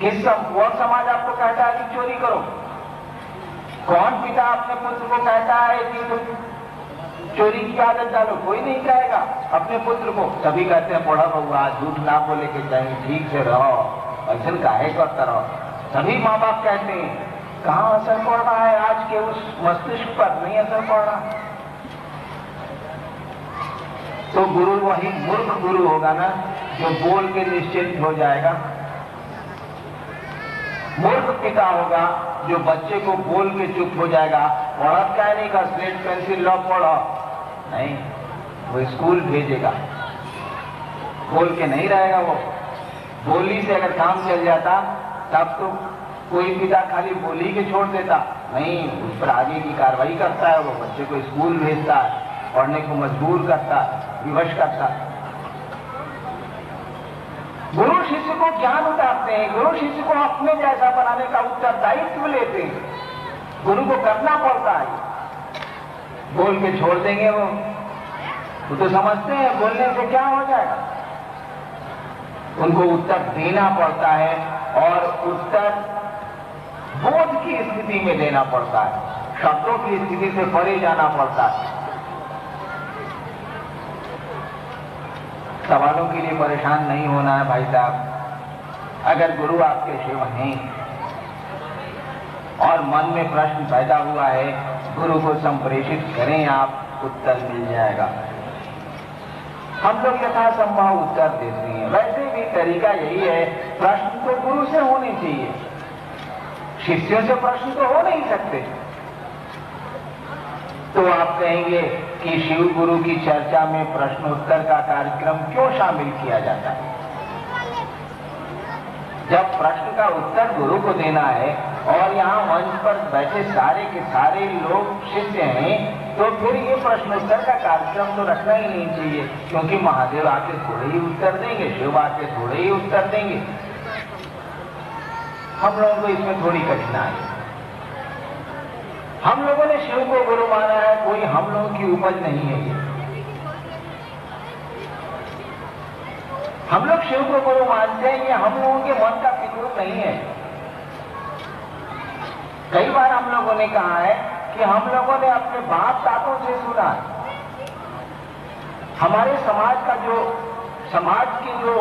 कौन समाज आपको कहता है कि चोरी करो? कौन पिता अपने पुत्र को कहता है कि तुम चोरी की आदत डालो? कोई नहीं कहेगा अपने पुत्र को। सभी कहते हैं पढ़ो बउआ, झूठ ना बोले के चाहिए, ठीक से रहो, ऐसा काहे करता रहो। सभी माँ बाप कहते हैं। कहाँ असर पड़ रहा है आज के उस मस्तिष्क पर? नहीं असर पड़ रहा। तो गुरु वही मूर्ख गुरु होगा ना, जो बोल के निश्चिंत हो जाएगा। मूर्ख पिता होगा जो बच्चे को बोल के चुप हो जाएगा। पढ़त क्या नहीं का, स्लेट पेंसिल लो पढ़ो, नहीं, वो स्कूल भेजेगा, बोल के नहीं रहेगा। वो बोली से अगर काम चल जाता तब तो कोई पिता खाली बोली के छोड़ देता, नहीं, उस पर आगे की कार्रवाई करता है। वो बच्चे को स्कूल भेजता है, पढ़ने को मजबूर करता है, विवश करता है। गुरु शिष्य को ज्ञान उतारते हैं, गुरु शिष्य को अपने जैसा बनाने का उत्तरदायित्व लेते हैं। गुरु को करना पड़ता है। बोल के छोड़ देंगे वो तो समझते हैं बोलने से क्या हो जाएगा। उनको उत्तर देना पड़ता है और उत्तर बोध की स्थिति में देना पड़ता है, शब्दों की स्थिति से परे जाना पड़ता है। सवालों के लिए परेशान नहीं होना है भाई साहब। अगर गुरु आपके शिव हैं और मन में प्रश्न पैदा हुआ है, गुरु को संप्रेषित करें आप, उत्तर मिल जाएगा। हम लोग यथासंभव उत्तर देते हैं। वैसे भी तरीका यही है, प्रश्न तो गुरु से होने चाहिए, शिष्यों से प्रश्न तो हो नहीं सकते। तो आप कहेंगे कि शिव गुरु की चर्चा में प्रश्नोत्तर का कार्यक्रम क्यों शामिल किया जाता है? जब प्रश्न का उत्तर गुरु को देना है और यहाँ मंच पर बैठे सारे के सारे लोग शिष्य हैं, तो फिर ये प्रश्नोत्तर का कार्यक्रम तो रखना ही नहीं चाहिए, क्योंकि महादेव आके थोड़े ही उत्तर देंगे, शिव आके थोड़े ही उत्तर देंगे। हम लोगों को इसमें थोड़ी कठिनाई। हम लोगों ने शिव को गुरु माना है, कोई हम लोगों की उपज नहीं है ये। हम लोग शिव को गुरु मानते हैं, ये हम लोगों के मन का फिक्र नहीं है। कई बार हम लोगों ने कहा है कि हम लोगों ने अपने बाप दादों से सुना, हमारे समाज के जो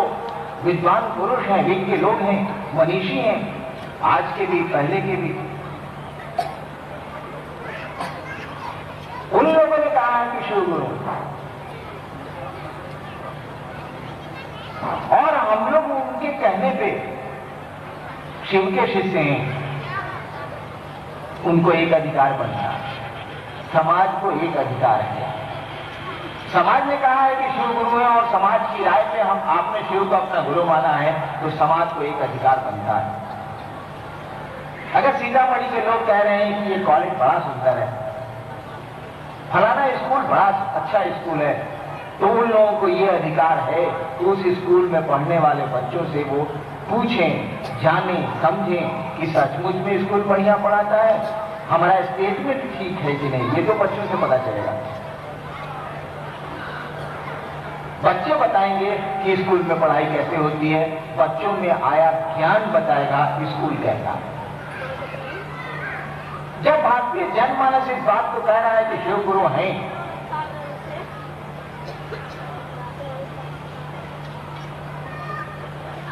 विद्वान पुरुष हैं, विज्ञ लोग हैं, मनीषी हैं, आज के भी पहले के भी, उन लोगों ने कहा है कि शिव गुरु, और हम लोग उनके कहने पे शिव के शिष्य हैं। उनको एक अधिकार बनता है, समाज को एक अधिकार है। समाज ने कहा है कि शिव गुरु है और समाज की राय पे आपने शिव को अपना गुरु माना है, तो समाज को एक अधिकार बनता है। अगर सीतामढ़ी के लोग कह रहे हैं कि ये कॉलेज बड़ा सुंदर है, फलाना स्कूल बड़ा अच्छा स्कूल है, तो उन लोगों को ये अधिकार है कि उस स्कूल में पढ़ने वाले बच्चों से वो पूछें, जानें, समझें कि सचमुच में स्कूल बढ़िया पढ़ाता है, हमारा स्टेटमेंट ठीक है कि नहीं, ये तो बच्चों से पता चलेगा। बच्चे बताएंगे कि स्कूल में पढ़ाई कैसे होती है, बच्चों में आया ज्ञान बताएगा स्कूल कैसा है। जब भारतीय जनमानस इस बात को कह रहा है कि शिव गुरु हैं,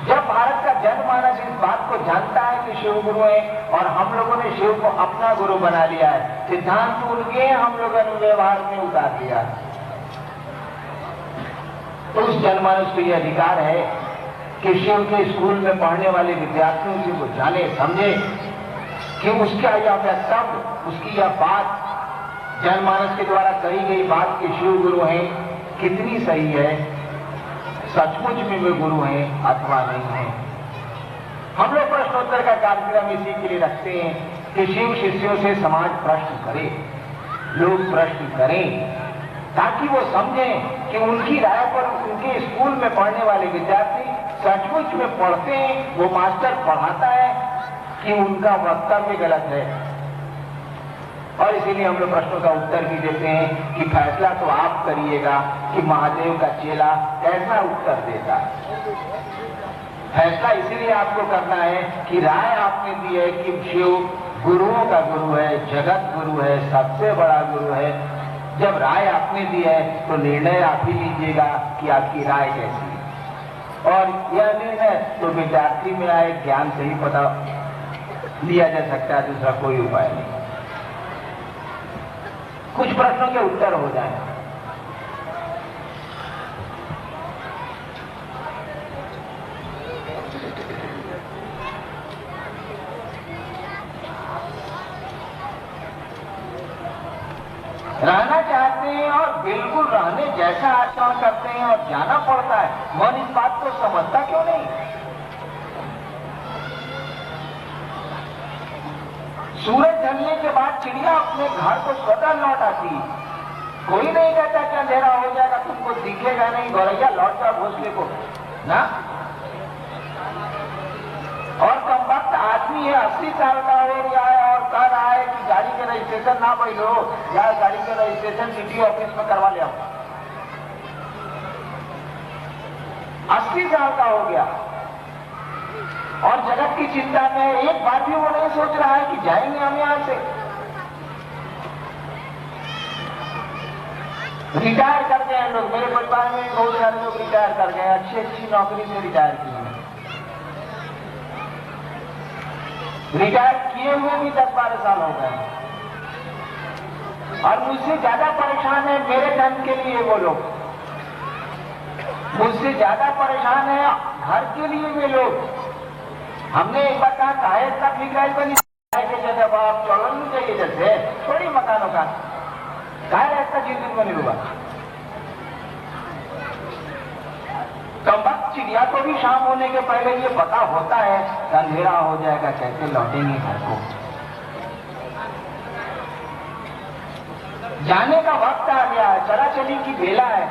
जब भारत का जनमानस इस बात को जानता है कि शिव गुरु है और हम लोगों ने शिव को अपना गुरु बना लिया है, सिद्धांत उनके हम लोगों ने व्यवहार में उतार दिया है, तो उस जनमानस को यह अधिकार है कि शिव के स्कूल में पढ़ने वाले विद्यार्थियों से वो जाने, समझे कि उसका यह वक्तव्य, उसकी यह बात, जनमानस के द्वारा कही गई बात कि शिव गुरु हैं, कितनी सही है, सचमुच में वे गुरु हैं अथवा नहीं है। हम लोग प्रश्नोत्तर का कार्यक्रम इसी के लिए रखते हैं कि शिव शिष्यों से समाज प्रश्न करे, लोग प्रश्न करें, ताकि वो समझें कि उनकी राय पर उनके स्कूल में पढ़ने वाले विद्यार्थी सचमुच में पढ़ते हैं, वो मास्टर पढ़ाता है कि उनका वक्तव्य गलत है। और इसीलिए हम लोग प्रश्नों का उत्तर भी देते हैं कि फैसला तो आप करिएगा कि महादेव का चेला कैसा उत्तर देता है। फैसला इसीलिए आपको करना है कि राय आपने दी है कि शिव गुरुओं का गुरु है, जगत गुरु है, सबसे बड़ा गुरु है। जब राय आपने दी है तो निर्णय आप ही लीजिएगा कि आपकी राय कैसी है, और यह निर्णय तो विद्यार्थी में आए ज्ञान से ही पता लिया जा सकता है, दूसरा कोई उपाय नहीं। कुछ प्रश्नों के उत्तर हो जाए। रहना चाहते हैं और बिल्कुल रहने जैसा आचरण करते हैं और जाना पड़ता है, मन इस बात को समझता क्यों नहीं? सूरज ढलने के बाद चिड़िया अपने घर को स्वतः लौट आती है। कोई नहीं कहता कि अंधेरा हो जाएगा, तुमको दिखेगा नहीं, गौरैया लौट जाओ घोंसले को ना। और कम वक्त आदमी है 80 साल का हो गया है और कह रहा है कि गाड़ी के रजिस्ट्रेशन ना बैठो, या गाड़ी के रजिस्ट्रेशन सिटी ऑफिस में करवा ले आओ। 80 साल का हो गया और जगत की चिंता में एक बार भी वो नहीं सोच रहा है कि जाएंगे हम यहां से। रिटायर कर गए हैं लोग, मेरे परिवार में बहुत सारे लोग रिटायर कर गए, अच्छी अच्छी नौकरी से रिटायर किए हैं। रिटायर किए हुए भी 10-12 साल हो गए, और मुझसे ज्यादा परेशान है मेरे धन के लिए वो लोग, मुझसे ज्यादा परेशान है घर के लिए वे लोग। हमने एक बार कहा काहे इतना फिक्र बनी के जगह आप चौड़न नहीं चाहिए, जैसे थोड़ी मकानों का काहे ऐसा जीवन बने हुआ। कम वक्त चिड़िया को भी शाम होने के पहले ये पता होता है कि अंधेरा हो जाएगा, कैसे लौटेंगे घर को। जाने का वक्त आ गया है, चला चली की बेला है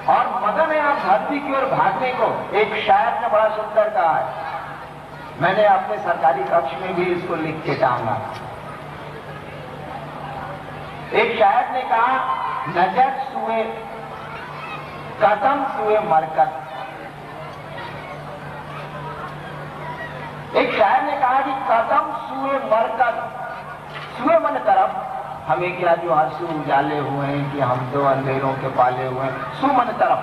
और मगन है आप धरती की ओर भागने को। एक शायर ने बड़ा सुंदर कहा है, मैंने अपने सरकारी कक्ष में भी इसको लिख के टांगा। एक शायर ने कहा, नजर सुए कदम सुए मरकत। एक शायर ने कहा कि कदम सुए मरकत, सुए मन तरफ, हमें क्या जो आंसू उजाले हुए हैं कि हम तो अंधेरों के पाले हुए हैं, सुमन तरफ।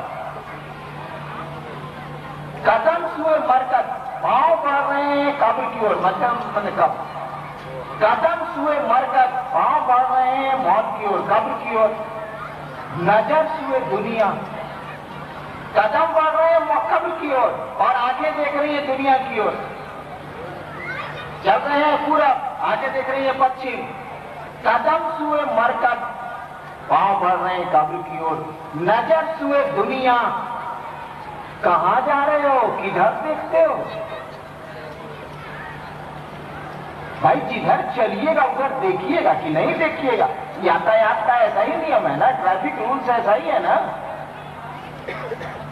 कदम सुए मरकत, पांव बढ़ रहे हैं कब्र की ओर, मतलब मन कब, कदम सुए मरकत, पांव बढ़ रहे हैं मौत की ओर, कब्र की ओर। नजर सुए दुनिया, कदम बढ़ रहे हैं कब्र की ओर और आंखें देख रही है दुनिया की ओर। चल रहे हैं पूरब, आंखें देख रही है पश्चिम। कदम सुए मरकत, पांव बढ़ रहे हैं कब्र की ओर। नजर सुए दुनिया, कहां जा रहे हो, किधर देखते हो? भाई जिधर चलिएगा उधर देखिएगा कि नहीं देखिएगा। यातायात का ऐसा ही नियम है ना, ट्रैफिक रूल्स ऐसा ही है ना।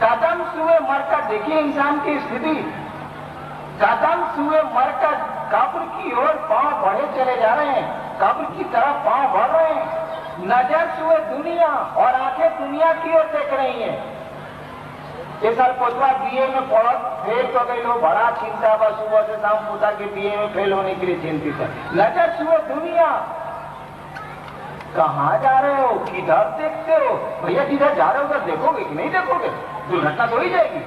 कदम सुए मरकत, देखिए इंसान की स्थिति, कदम सुए मरकत, कब्र की ओर पांव बढ़े चले जा रहे हैं, कब्र की तरफ पांव बढ़ रहे हैं। नजर सुए दुनिया, और आंखें दुनिया की ओर देख रही हैं। ये साल पोतवा बीए में पढ़त फेल तो गई हो, बड़ा चिंता बा, सुबह से शाम पोता के बीए में फेल होने के लिए चिंतित है। नजर सुए दुनिया, कहां जा रहे हो, किधर देखते हो? भैया जिधर जा रहे हो उधर देखोगे कि नहीं देखोगे? दुर्घटना तो ही जाएगी।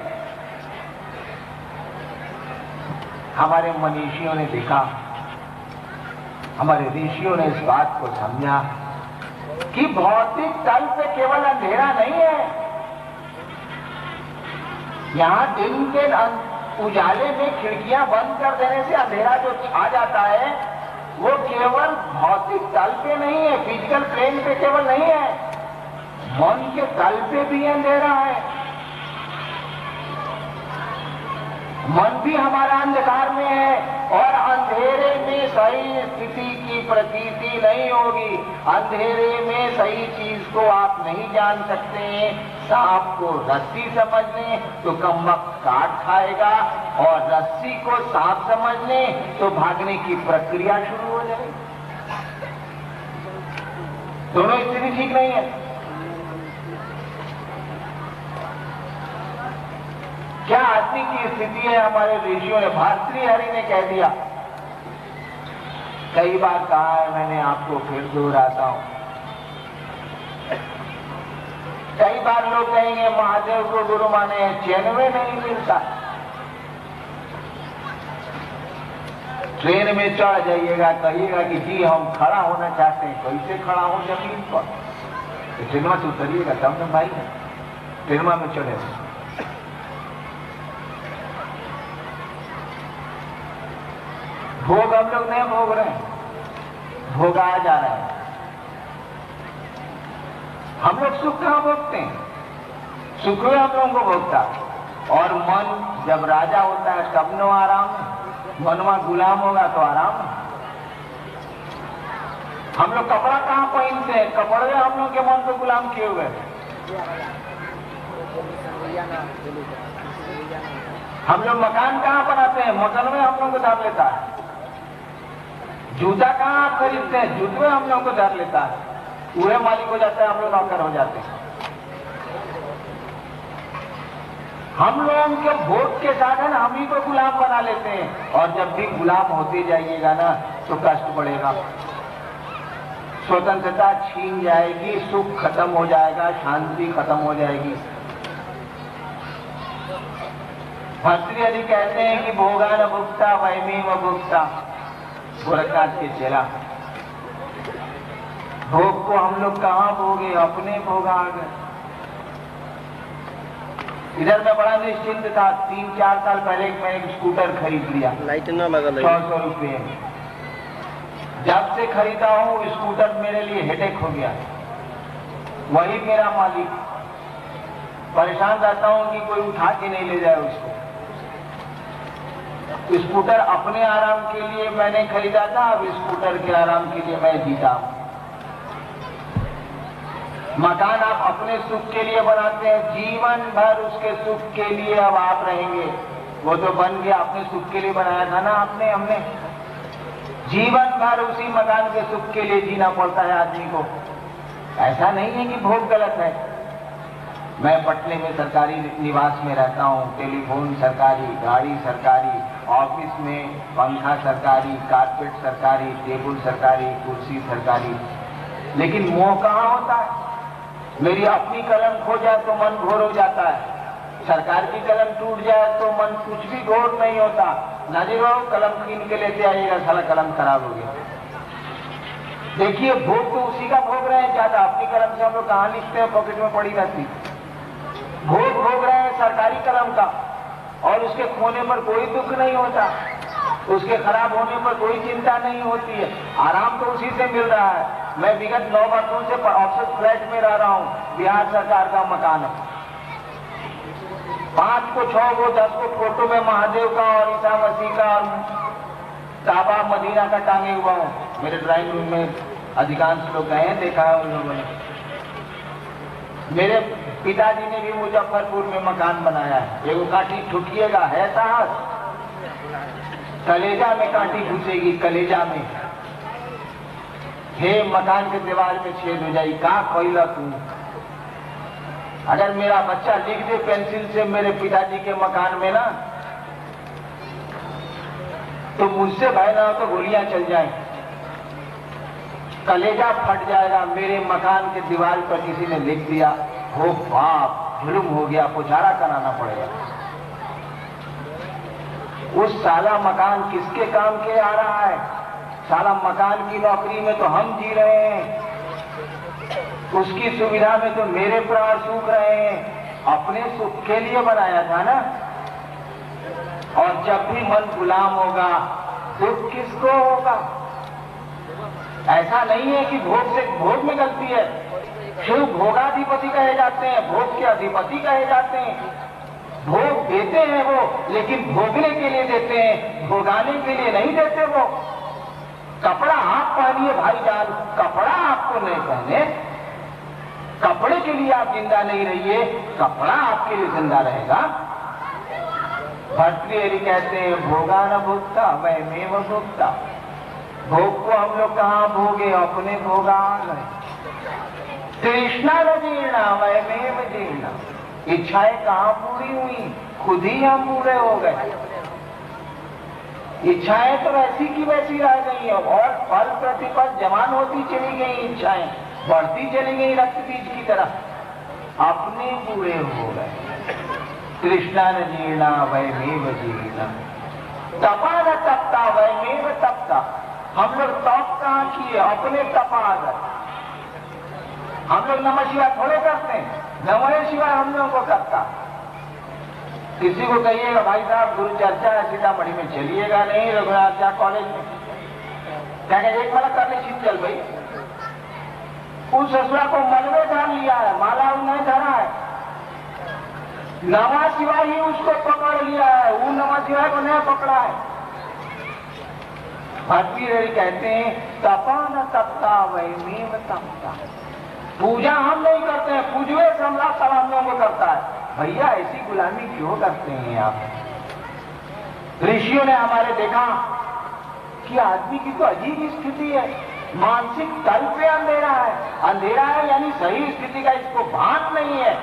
हमारे मनीषियों ने देखा, हमारे ऋषियों ने इस बात को समझा कि भौतिक तल पे केवल अंधेरा नहीं है। यहां दिन के उजाले में खिड़कियां बंद कर देने से अंधेरा जो छा जाता है वो केवल भौतिक तल पे नहीं है, फिजिकल प्लेन पे केवल नहीं है, मन के तल पे भी अंधेरा है। मन भी हमारा अंधकार में है और अंधेरे में सही स्थिति की प्रतीति नहीं होगी। अंधेरे में सही चीज को आप नहीं जान सकते हैं। सांप को रस्सी समझ लें तो कमबख्त काट खाएगा, और रस्सी को सांप समझ लें तो भागने की प्रक्रिया शुरू हो जाएगी। दोनों स्थिति ठीक नहीं है। क्या आदमी की स्थिति है? हमारे ऋषियों ने, भर्तृहरि ने कह दिया, कई बार कहा है मैंने आपको, फिर दोहराता हूं। कई बार लोग कहेंगे महादेव को गुरु माने, चैन में नहीं मिलता। ट्रेन में चढ़ जाइएगा, कहिएगा कि जी हम खड़ा होना चाहते हैं, कैसे खड़ा हो जमीन पर? तो ट्रेन में से उतरिएगा तब न भाई, ट्रेन में चढ़े। भोग हम लोग नहीं भोग रहे हैं, भोगाया जा रहा है। हम लोग सुख कहां भोगते हैं? सुख में हम लोगों को भोगता, और मन जब राजा होता है तब नो आराम है, मनवा गुलाम होगा तो आराम है। हम लोग कपड़ा कहां पहनते हैं? कपड़े हम लोग के मन को गुलाम किए हुए। हम लोग मकान कहां बनाते हैं? मकान में हम लोग को धर लेता है। जूता कहां आप खरीदते हैं? जूते में हम लोग को धर लेता है। पूरे मालिक हो जाता है, हम लोग नौकर हो जाते हैं। हम लोगों के भोग के साधन हम ही को गुलाम बना लेते हैं, और जब भी गुलाम होते जाइएगा ना तो कष्ट बढ़ेगा, स्वतंत्रता छीन जाएगी, सुख खत्म हो जाएगा, शांति खत्म हो जाएगी। भर्तृहरि कहते हैं कि भोगा न भुगता वैमी व भुगता, गोरखनाथ के चेला। भोग को हम लोग कहां भोगे? अपने भोगा आ गए। इधर मैं बड़ा निश्चिंत था, 3-4 साल पहले मैं एक स्कूटर खरीद लिया, लाइट ना लगा 100 रुपये में। जब से खरीदा हूं स्कूटर मेरे लिए हेडेक हो गया। वही मेरा मालिक, परेशान रहता हूं कि कोई उठा के नहीं ले जाए उसको। स्कूटर अपने आराम के लिए मैंने खरीदा था, अब स्कूटर के आराम के लिए मैं जीता हूं। मकान आप अपने सुख के लिए बनाते हैं, जीवन भर उसके सुख के लिए अब आप रहेंगे। वो तो बन गया, अपने सुख के लिए बनाया था ना आपने, हमने। जीवन भर उसी मकान के सुख के लिए जीना पड़ता है आदमी को। ऐसा नहीं है कि भोग गलत है। मैं पटने में सरकारी निवास में रहता हूँ, टेलीफोन सरकारी, गाड़ी सरकारी, ऑफिस में पंखा सरकारी, कारपेट सरकारी, टेबल सरकारी, कुर्सी सरकारी, लेकिन मोह कहाँ होता है? मेरी अपनी कलम खो जाए तो मन घोर हो जाता है, सरकार की कलम टूट जाए तो मन कुछ भी घोर नहीं होता। नाजिर बाबू कलम कीन के लेते आइएगा, साला कलम खराब हो गया। देखिए भोग तो उसी का भोग रहे हैं ज्यादा, अपनी कलम से हम लोग कहाँ लिखते हैं, पॉकेट में पड़ी रहती। भोग रहे हैं सरकारी कलम का, और उसके खोने पर कोई दुख नहीं होता, उसके खराब होने पर कोई चिंता नहीं होती है, आराम तो उसी से मिल रहा है। मैं विगत 9 वर्षों से ऑफिस फ्लैट में रह रहा हूँ, बिहार सरकार का मकान है। 5 को 6 को 10 को फोटो में महादेव का और ईसा मसीह का और काबा मदीना का टांगे हुआ हूँ। मेरे ड्राइंग रूम में अधिकांश लोग गए हैं, देखा है उन लोगों ने। मेरे पिताजी ने भी मुजफ्फरपुर में मकान बनाया है। एगो कांटी ठुकिएगा है साहब, कलेजा में कांटी घुसेगी, कलेजा में। हे मकान के दीवार में छेद हो जाएगी, का कोयला तू। अगर मेरा बच्चा लिख दे पेंसिल से मेरे पिताजी के मकान में ना, तो मुझसे भय ना हो तो गोलियां चल जाए, कलेजा फट जाएगा। मेरे मकान के दीवार पर किसी ने लिख दिया, हो बाप जुल्म हो गया, पुजारा कराना पड़ेगा। उस साला मकान किसके काम के आ रहा है? साला मकान की नौकरी में तो हम जी रहे हैं, उसकी सुविधा में तो मेरे प्राण सूख रहे हैं। अपने सुख के लिए बनाया था ना। और जब भी मन गुलाम होगा दुख किसको होगा? ऐसा नहीं है कि भोग से भोग में गलती है। शिव भोगाधिपति कहे जाते हैं, भोग के अधिपति कहे जाते हैं। भोग देते हैं वो, लेकिन भोगने के लिए देते हैं, भोगाने के लिए नहीं देते वो। कपड़ा आप पहनिए भाईजान, कपड़ा आपको नहीं पहने, कपड़े के लिए आप जिंदा नहीं रहिए, कपड़ा आपके लिए जिंदा रहेगा। भर्तृहरि कहते हैं भोगा न भोगता वैमेव भोगता। भोग को हम लोग कहाँ भोगे, अपने भोगा गए। तृष्णा न जीर्णा वैमेव जीर्णा। इच्छाएं कहाँ पूरी हुई, खुद ही हम पूरे हो गए। इच्छाएं तो वैसी की वैसी रह गई है, और फल प्रतिफल जवान होती चली गई, इच्छाएं बढ़ती चली गई रक्त बीज की तरह, अपने पूरे हो गए। तृष्णा न जीर्णा वैमेव जीर्णा। तपा न तपता वैमेव तपता। हम लोग तप कहाँ किए, अपने तपा गए। हम लोग नमः शिवाय थोड़े करते हैं, नमः शिवाय हम लोगों को करता। किसी को कहिएगा भाई साहब गुरु चर्चा है सीतामढ़ी में, चलिएगा नहीं, रघुनाथ कॉलेज में क्या एक वाला कर ले छिप चल भाई। उस ससुरा को मलबे धर लिया है, माला नहीं धरा है, नमः शिवाय ही उसको पकड़ लिया है, वो नमः शिवाय को नहीं पकड़ा है। भर्तृहरि कहते हैं तपा न तपता वैमेव तपता। पूजा हम नहीं करते हैं, पूजवे समला सब हम लोगों को करता है। भैया ऐसी गुलामी क्यों करते हैं आप? ऋषियों ने हमारे देखा कि आदमी की तो अजीब स्थिति है, मानसिक तल पे अंधेरा है। अंधेरा है यानी सही स्थिति का इसको भान नहीं है।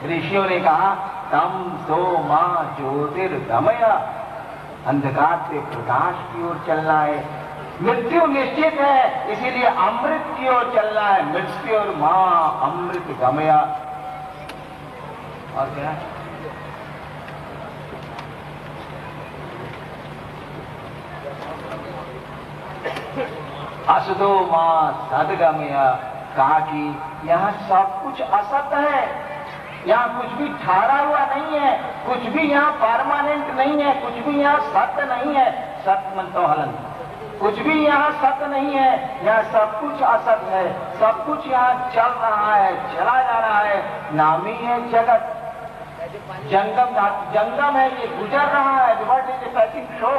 ऋषियों ने कहा तम सो मां ज्योतिर्गमय, अंधकार से प्रकाश की ओर चलना है। मृत्यु निश्चित है, इसीलिए अमृत की ओर चलना है। मृत्यु और मां अमृत गमया। और क्या असदो मां सदगमया। कहा कि यहाँ सब कुछ असत है, यहाँ कुछ भी ठहरा हुआ नहीं है, कुछ भी यहाँ परमानेंट नहीं है, कुछ भी यहाँ सत्य नहीं है। सत्य मन तो हलन, कुछ भी यहाँ सत्य नहीं है, यहाँ सब कुछ असत है। सब कुछ यहाँ चल रहा है, चला जा रहा है, नाम ही है जगत। जंगम है, ये गुजर रहा है। World is a passing show,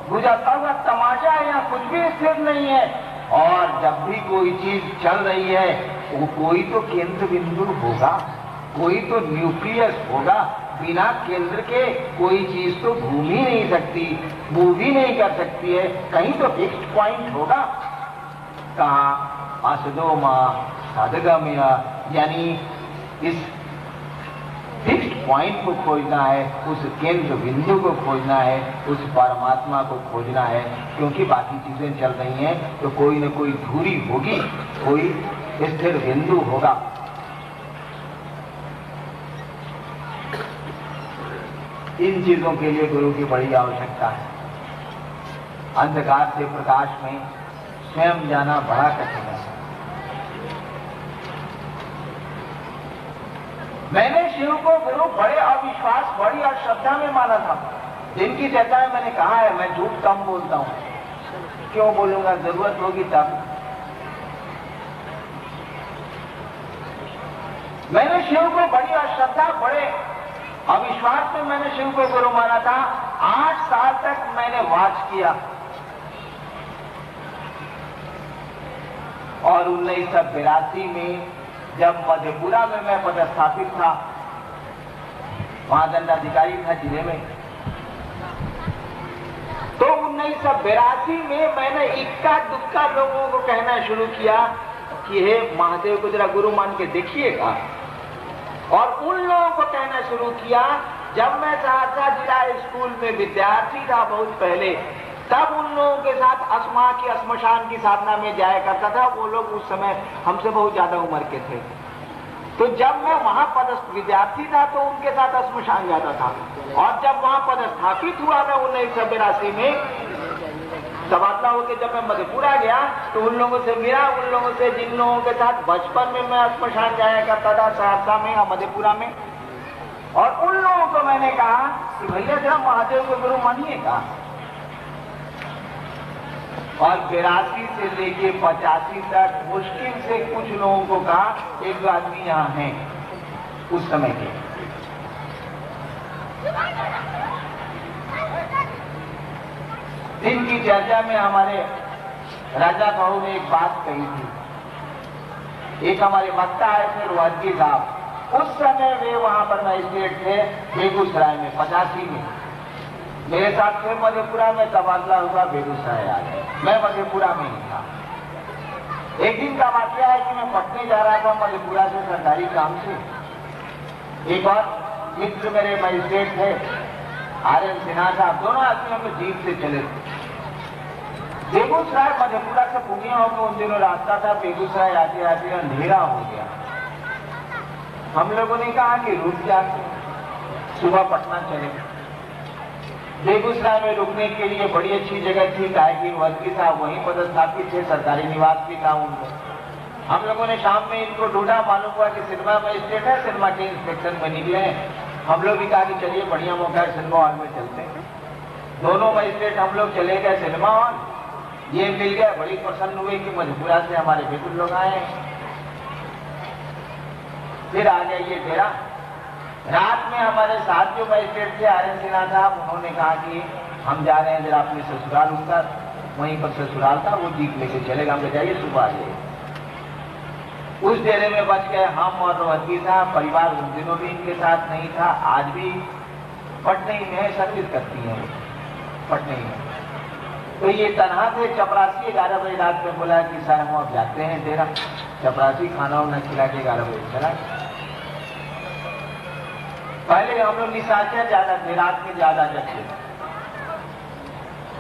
गुजरता हुआ तमाशा है, यहाँ कुछ भी स्थिर नहीं है। और जब भी कोई चीज चल रही है वो कोई तो केंद्र बिंदु होगा, कोई तो न्यूक्लियस होगा। बिना केंद्र के कोई चीज तो घूम ही नहीं सकती, मूव भी नहीं कर सकती है, कहीं तो फिक्स्ड पॉइंट होगा। कहा असदो मां साधगम, यानी इस फिक्स्ड पॉइंट को खोजना है, उस केंद्र बिंदु को खोजना है, उस परमात्मा को खोजना है। क्योंकि बाकी चीजें चल रही हैं तो कोई न कोई धुरी होगी, कोई स्थिर बिंदु होगा। इन चीजों के लिए गुरु की बड़ी आवश्यकता है। अंधकार से प्रकाश में स्वयं जाना बड़ा कठिन है। मैंने शिव को गुरु बड़े अविश्वास, बड़ी अश्रद्धा में माना था। जिनकी चर्चा में मैंने कहा है, मैं झूठ कम बोलता हूं। क्यों बोलूंगा, जरूरत होगी तब। मैंने शिव को बड़ी अश्रद्धा, बड़े अविश्वास में मैंने शिव को गुरु माना था। 8 साल तक मैंने वाच किया और 1982 में जब मधेपुरा में मैं पदस्थापित था, वहां दंडाधिकारी था जिले में, तो 1982 में मैंने इक्का दुक्का लोगों को कहना शुरू किया कि हे महादेव को जरा गुरु मान के देखिएगा। और उन लोगों को कहना शुरू किया, जब मैं सहरसा जिला स्कूल में विद्यार्थी था बहुत पहले, तब उन लोगों के साथ अस्मा की श्मशान की साधना में जाया करता था। वो लोग उस समय हमसे बहुत ज्यादा उम्र के थे। तो जब मैं वहां पदस्थ विद्यार्थी था तो उनके साथ श्मशान जाता था। और जब वहां पदस्थापित हुआ मैं 1982 में, तबादला होकर जब मैं मधेपुरा गया तो उन लोगों से मिला, उन लोगों से जिन लोगों के साथ बचपन में मैं श्मशान जाया करता था सहरसा में या मधेपुरा में, और उन लोगों को मैंने कहा कि भैया जरा महादेव को गुरु मानिएगा। और 82 से लेके 85 तक मुश्किल से कुछ लोगों को कहा, एक दो आदमी यहाँ हैं उस समय के। दिन की चर्चा में हमारे राजा बहू ने एक बात कही थी। एक हमारे वक्ता आए थे रोहतगी साहब, उस समय वे वहां पर मजिस्ट्रेट थे बेगूसराय में 85 में। मेरे साथ फिर मधेपुरा में तबादला हुआ, बेगूसराय आ गए, मैं मधेपुरा में ही था। एक दिन का वाकया है कि मैं पटने जा रहा था मधेपुरा से सरकारी काम से। एक और मित्र मेरे मजिस्ट्रेट थे RN सिन्हा साहब, दोनों आदमी हम लोग जीप से चले थे। बेगूसराय मधेपुरा से पूर्णिया होकर उन दिनों रास्ता था, बेगूसराय आते आते अंधेरा हो गया। हम लोगों ने कहा कि रुक जाते, सुबह पटना चले। बेगूसराय में रुकने के लिए बड़ी अच्छी जगह थी, कायगी वर्गी साहब वहीं पदस्थापित थे, सरकारी निवास भी था उनको। हम लोगों ने शाम में इनको ढूंढा, मालूम हुआ कि सिनेमा मजिस्ट्रेट है, सिनेमा के इंस्पेक्शन में निकले हैं। हम लोग भी कहा कि चलिए बढ़िया मौका है, सिनेमा हॉल में चलते हैं। दोनों मजिस्ट्रेट हम लोग चले गए सिनेमा हॉल। ये मिल गया, बड़ी प्रसन्न हुए कि मधेपुरा से हमारे बिल्कुल लोग आए। फिर आ गया ये डेरा। रात में हमारे साथ जो मजिस्ट्रेट थे RN सिन्हा साहब, उन्होंने कहा कि हम जा रहे हैं जरा अपने ससुराल, उनका वहीं पर ससुराल था, वो जीप लेके चलेगा, हम जाइए सुबह आ जाइए। उस डेरे में बच गए हम और रोहतगी साहब। परिवार उन दिनों भी इनके साथ नहीं था, आज भी पटने में सर्विस करती है पटने में। तो ये तनहा थे। चपरासी 11 बजे रात में बोला कि सर हम अब जाते हैं डेरा। चपरासी खाना वाना खिला के 11 बजे चला। पहले हम लोग निशाचर ज्यादा थे, रात में ज्यादा जगते।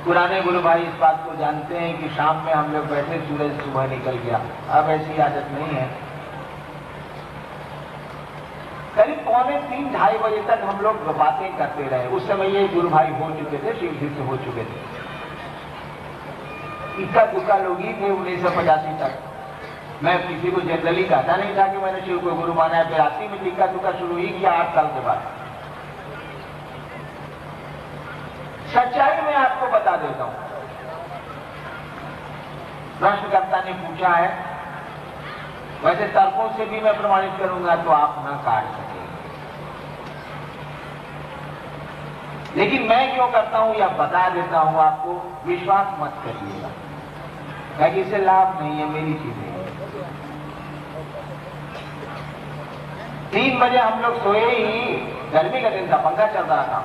पुराने गुरु भाई इस बात को जानते हैं कि शाम में हम लोग बैठे, सूरज सुबह निकल गया। अब ऐसी आदत नहीं है। करीब 2:45-2:30 बजे तक हम लोग बातें करते रहे। उस समय ये गुरु भाई हो चुके थे, शिव जी से हो चुके थे। इक्का दुक्का लोग ही थे 1985 तक। मैं किसी को जनरली कहता नहीं था कि मैंने शिव को गुरु माना है। 82 में इक्का दुक्का शुरू ही किया, 8 साल के बाद। सच्चाई में आपको बता देता हूं। प्रश्नकर्ता ने पूछा है, वैसे तर्कों से भी मैं प्रमाणित करूंगा तो आप न काट सकेंगे, लेकिन मैं क्यों करता हूं या बता देता हूं आपको, विश्वास मत करिएगा, क्योंकि इससे लाभ नहीं है, मेरी चीजें। 3 बजे हम लोग सोए ही, गर्मी का दिन था, पंखा चल रहा था,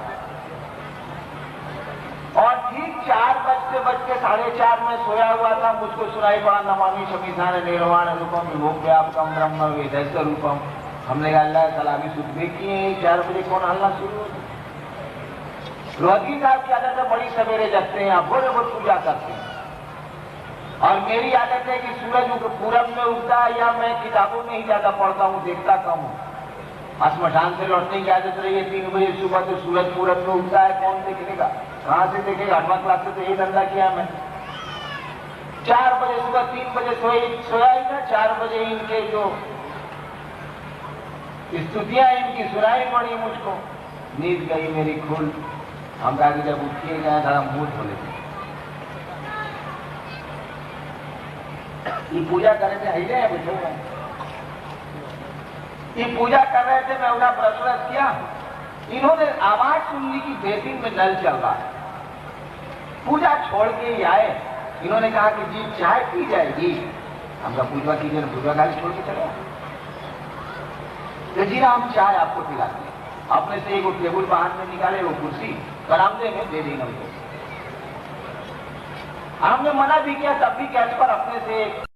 और ठीक 4 बज 4:30 में सोया हुआ था, मुझको सुनाई पड़ा नमामि शमीशान निर्वाण रूपम विभोग व्यापकम ब्रह्म वेदस्य रूपम। हमने कहा अल्लाह साला अभी सुबह किए 4 बजे कौन हल्ला शुरू हो? रोहतगी साहब की आदत है बड़ी सवेरे जगते हैं, आप भोरे भोर पूजा करते हैं। और मेरी आदत है कि सूरज पूरब में उगता है या मैं किताबों में ही ज्यादा पढ़ता हूँ, देखता कम हूँ। स्मशान से लौटने की आदत रही है 3 बजे सुबह, तो सूरज पूरब में उगता है, कौन देखने कहाँ से देखेगा? 8वां क्लास से तो यही धंधा किया मैं। 4 बजे सुबह 3 बजे सोया ही था, 4 बजे इनके जो स्तुतियां इनकी सुनाई पड़ी मुझको, नींद गई मेरी खुल। हम कहा कि जब उठिए गए थोड़ा मुंह धोले, ये पूजा कर रहे थे, हिले हैं बैठे हुए, ये पूजा कर रहे थे, मैं उन्हें ब्रश किया, इन्होंने आवाज सुन ली कि बेसिन में नल चल रहा है। पूजा छोड़ के ही आए, इन्होंने कहा कि जी चाय पी जाएगी। हमका पूजा कीजिए, पूजा खाली छोड़ के चले। तो जी हम चाय आपको पिलाते हैं। अपने से एक टेबल बाहर में निकाले, वो कुर्सी बरामदे में दे दी हमको। हमने मना भी किया, तब भी गैस पर अपने से